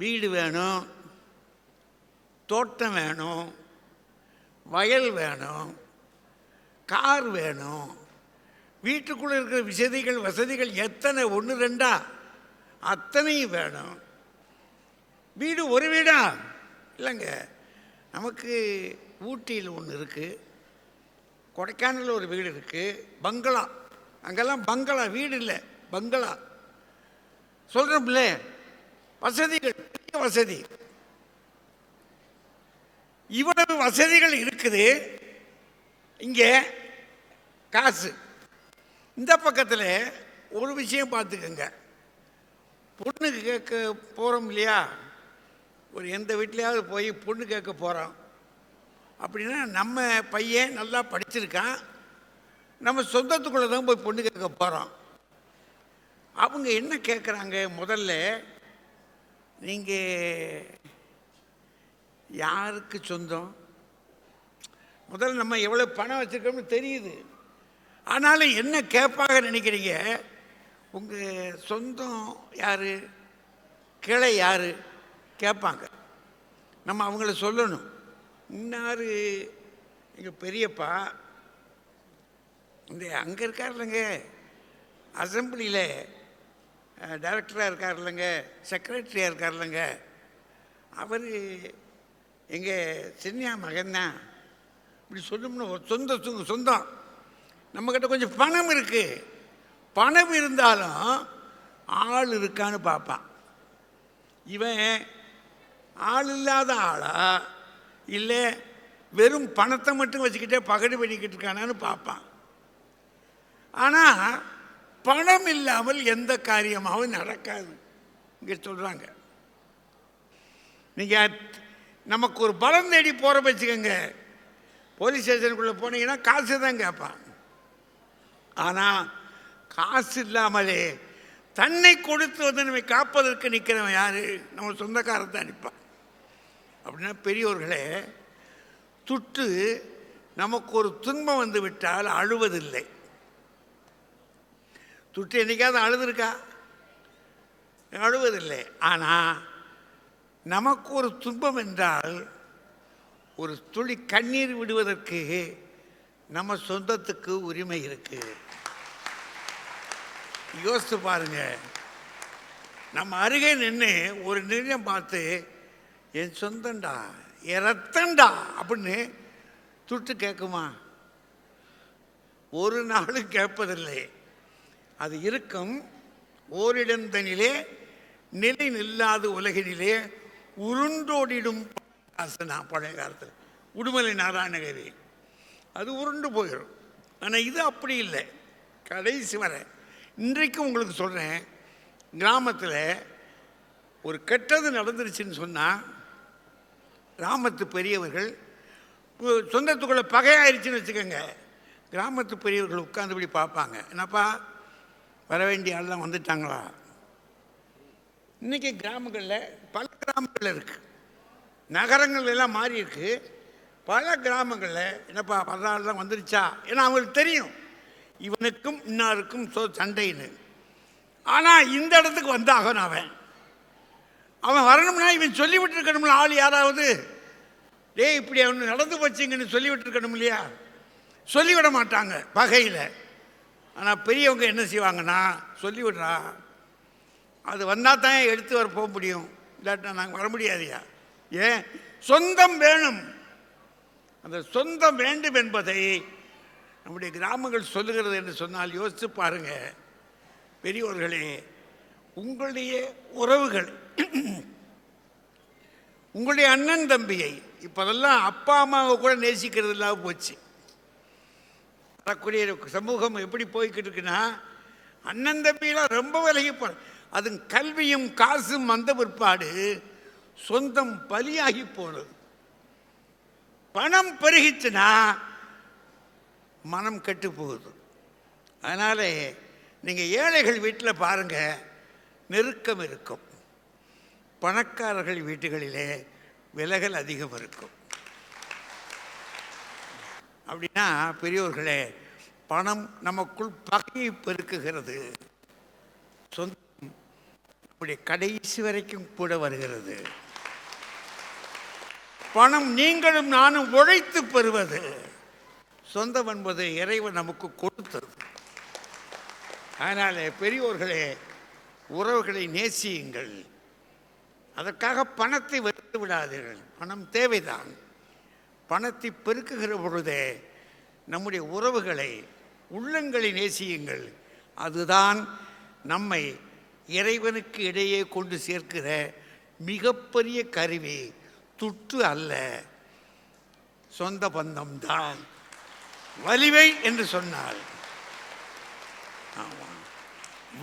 வீடு வேணும், தோட்டம் வேணும், வயல் வேணும், கார் வேணும், வீட்டுக்குள்ளே இருக்கிற வசதிகள் எத்தனை, 1 2 அத்தனையும் வேணும். வீடு ஒரு வீடா இல்லைங்க. நமக்கு ஊட்டியில் ஒன்று இருக்குது, கொடைக்கானலில் ஒரு வீடு இருக்குது, பங்களா. அங்கெல்லாம் பங்களா, வீடு இல்லை, பங்களா. சொல்கிறோம்ல, வசதிகள், பெரிய வசதி. இவ்வளவு வசதிகள் இருக்குது. இங்கே காசு. இந்த பக்கத்தில் ஒரு விஷயம் பார்த்துக்கங்க. பொண்ணுக்கு கேட்க போகிறோம் இல்லையா, ஒரு எந்த வீட்லையாவது போய் பொண்ணு கேட்க போகிறோம் அப்படின்னா, நம்ம பையன் நல்லா படிச்சிருக்கான், நம்ம சொந்தத்துக்குள்ளே தான் போய் பொண்ணு கேட்க போகிறோம். அவங்க என்ன கேட்குறாங்க, முதல்ல நீங்கள் யாருக்கு சொந்தம்? முதல்ல நம்ம எவ்வளோ பணம் வச்சுருக்கோம்னு தெரியுது. ஆனாலும் என்ன கேட்பாங்க நினைக்கிறீங்க, உங்கள் சொந்தம் யார், கிளை யார் கேட்பாங்க. நம்ம அவங்கள சொல்லணும். இன்னார் எங்கள் பெரியப்பா, இந்த அங்கே இருக்கார் இல்லைங்க, அசம்பிளியில் டைரக்டராக இருக்கார் இல்லைங்க, செக்ரட்டரியாக இருக்கார் இல்லைங்க, அவர் எங்கள் சின்னியா மகன்தான். இப்படி சொல்லணும்னு ஒரு சொந்தம். நம்மக்கிட்ட கொஞ்சம் பணம் இருக்குது. பணம் இருந்தாலும் ஆள் இருக்கான்னு பார்ப்பான். இவன் ஆள் இல்லாத ஆளா இல்லை வெறும் பணத்தை மட்டும் வச்சுக்கிட்டே பகடு பண்ணிக்கிட்டு இருக்கானான்னு பார்ப்பான். ஆனால் பணம் இல்லாமல் எந்த காரியமாகவும் நடக்காது இங்கே சொல்கிறாங்க. நீங்கள் நமக்கு ஒரு பலம் தேடி போகிற வச்சுக்கோங்க, போலீஸ் ஸ்டேஷனுக்குள்ளே போனீங்கன்னா காசு தான் கேட்பான். ஆனால் காசு இல்லாமலே தன்னை கொடுத்து வந்து நம்மை காப்பதற்கு நிற்கிறவன் யார்? நம்ம சொந்தக்காரன் தான் நிற்பான். அப்படின்னா பெரியோர்களே, துட்டு நமக்கு ஒரு துன்பம் வந்து விட்டால் அழுவதில்லை. துட்டு என்னைக்காவது அழுதுருக்கா? அழுவதில்லை. ஆனால் நமக்கு ஒரு துன்பம் என்றால் ஒரு துளி கண்ணீர் விடுவதற்கு நம்ம சொந்தத்துக்கு உரிமை இருக்கு. யோசித்து பாருங்க. நம்ம அருகே நின்று ஒரு நிர்ணயம் பார்த்து, என் சொந்தண்டா, என் ரத்தண்டா அப்படின்னு துட்டு கேட்குமா? ஒரு நாளும் கேட்பதில்லை. அது இருக்கும். ஓரிடந்தனிலே நிலை நில்லாத உலகினிலே உருண்டோடிடும் காசுனா பழைய காலத்தில் உடுமலை நாராயணகவி, அது உருண்டு போயிடும். ஆனால் இது அப்படி இல்லை. கடைசி வரை இன்றைக்கும் உங்களுக்கு சொல்கிறேன், கிராமத்தில் ஒரு கெட்டது நடந்துருச்சுன்னு சொன்னால் கிராமத்து பெரியவர்கள், சொந்தத்துக்குள்ளே பகையாயிருச்சுன்னு வச்சுக்கோங்க, கிராமத்து பெரியவர்கள் உட்கார்ந்து இப்படி பார்ப்பாங்க, என்னப்பா வர வேண்டிய ஆள்லாம் வந்துட்டாங்களா? இன்றைக்கி கிராமங்களில் பல கிராமங்களில் இருக்குது, நகரங்கள் எல்லாம் மாறி இருக்கு. பல கிராமங்களில் என்னப்பா வர ஆள்லாம் வந்துருச்சா? ஏன்னா அவங்களுக்கு தெரியும் இவனுக்கும் இன்னாருக்கும் சண்டைன்னு. ஆனால் இந்த இடத்துக்கு வந்தாகணும். அவன் வரணும்னா இவன் சொல்லிவிட்டுருக்கணும்ல, ஆள் யாராவது, டேய் இப்படி அவனு நடந்து போச்சுங்கன்னு சொல்லிவிட்டுருக்கணும் இல்லையா? சொல்லிவிட மாட்டாங்க பகையில். ஆனால் பெரியவங்க என்ன செய்வாங்கன்னா, சொல்லிவிடுறா, அது வந்தால் தான் எடுத்து வர போக முடியும், இல்லாட்டா நாங்கள் வர முடியாதையா. ஏன்? சொந்தம் வேணும். அந்த சொந்தம் வேண்டும் என்பதை நம்முடைய கிராமங்கள் சொல்லுகிறது என்று சொன்னால் யோசித்து பாருங்க பெரியோர்களே, உங்களுடைய உறவுகள், உங்களுடைய அண்ணன் தம்பியை இப்போதெல்லாம் அப்பா அம்மாவை கூட நேசிக்கிறது இல்லாமல் போச்சு. வரக்கூடிய சமூகம் எப்படி போய்கிட்டு இருக்குன்னா, அண்ணன் தம்பியெல்லாம் ரொம்ப விலகி போ, அது கல்வியும் காசும் வந்த பிற்பாடு சொந்தம் பலியாகி போனது. பணம் பெருகிச்சுன்னா மனம் கெட்டு போகுது. அதனால் நீங்கள் ஏழைகள் வீட்டில் பாருங்கள், நெருக்கம் இருக்கும். பணக்காரர்கள் வீட்டுகளிலே விலகல் அதிகம் இருக்கும். அப்படின்னா பெரியோர்களே, பணம் நமக்குள் பகையை பெருக்குகிறது. சொந்தம் அப்படி கடைசி வரைக்கும் கூட வருகிறது. பணம் நீங்களும் நானும் உழைத்து பெறுவது. சொந்தம் என்பது இறைவன் நமக்கு கொடுத்தது. அதனால் பெரியோர்களே, உறவுகளை நேசியுங்கள். அதற்காக பணத்தை வெறுத்து விடாதீர்கள். பணம் தேவைதான். பணத்தை பெருக்குகிற பொழுதே நம்முடைய உறவுகளை, உள்ளங்களை நேசியுங்கள். அதுதான் நம்மை இறைவனுக்கு இடையே கொண்டு சேர்க்கிற மிகப்பெரிய கருவி, துட்டு அல்ல, சொந்த பந்தம்தான். வலிமை என்று சொன்னால், ஆமாம்,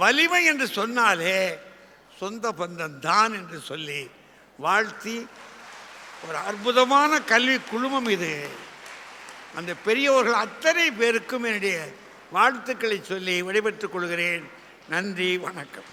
வலிமை என்று சொன்னாலே சொந்த பந்தம்தான் என்று சொல்லி வாழ்த்தி, ஒரு அற்புதமான கல்வி குழுமம் இது. அந்த பெரியவர்கள் அத்தனை பேருக்கும் என்னுடைய வாழ்த்துக்களை சொல்லி விடைபெற்றுக் கொள்கிறேன். நன்றி, வணக்கம்.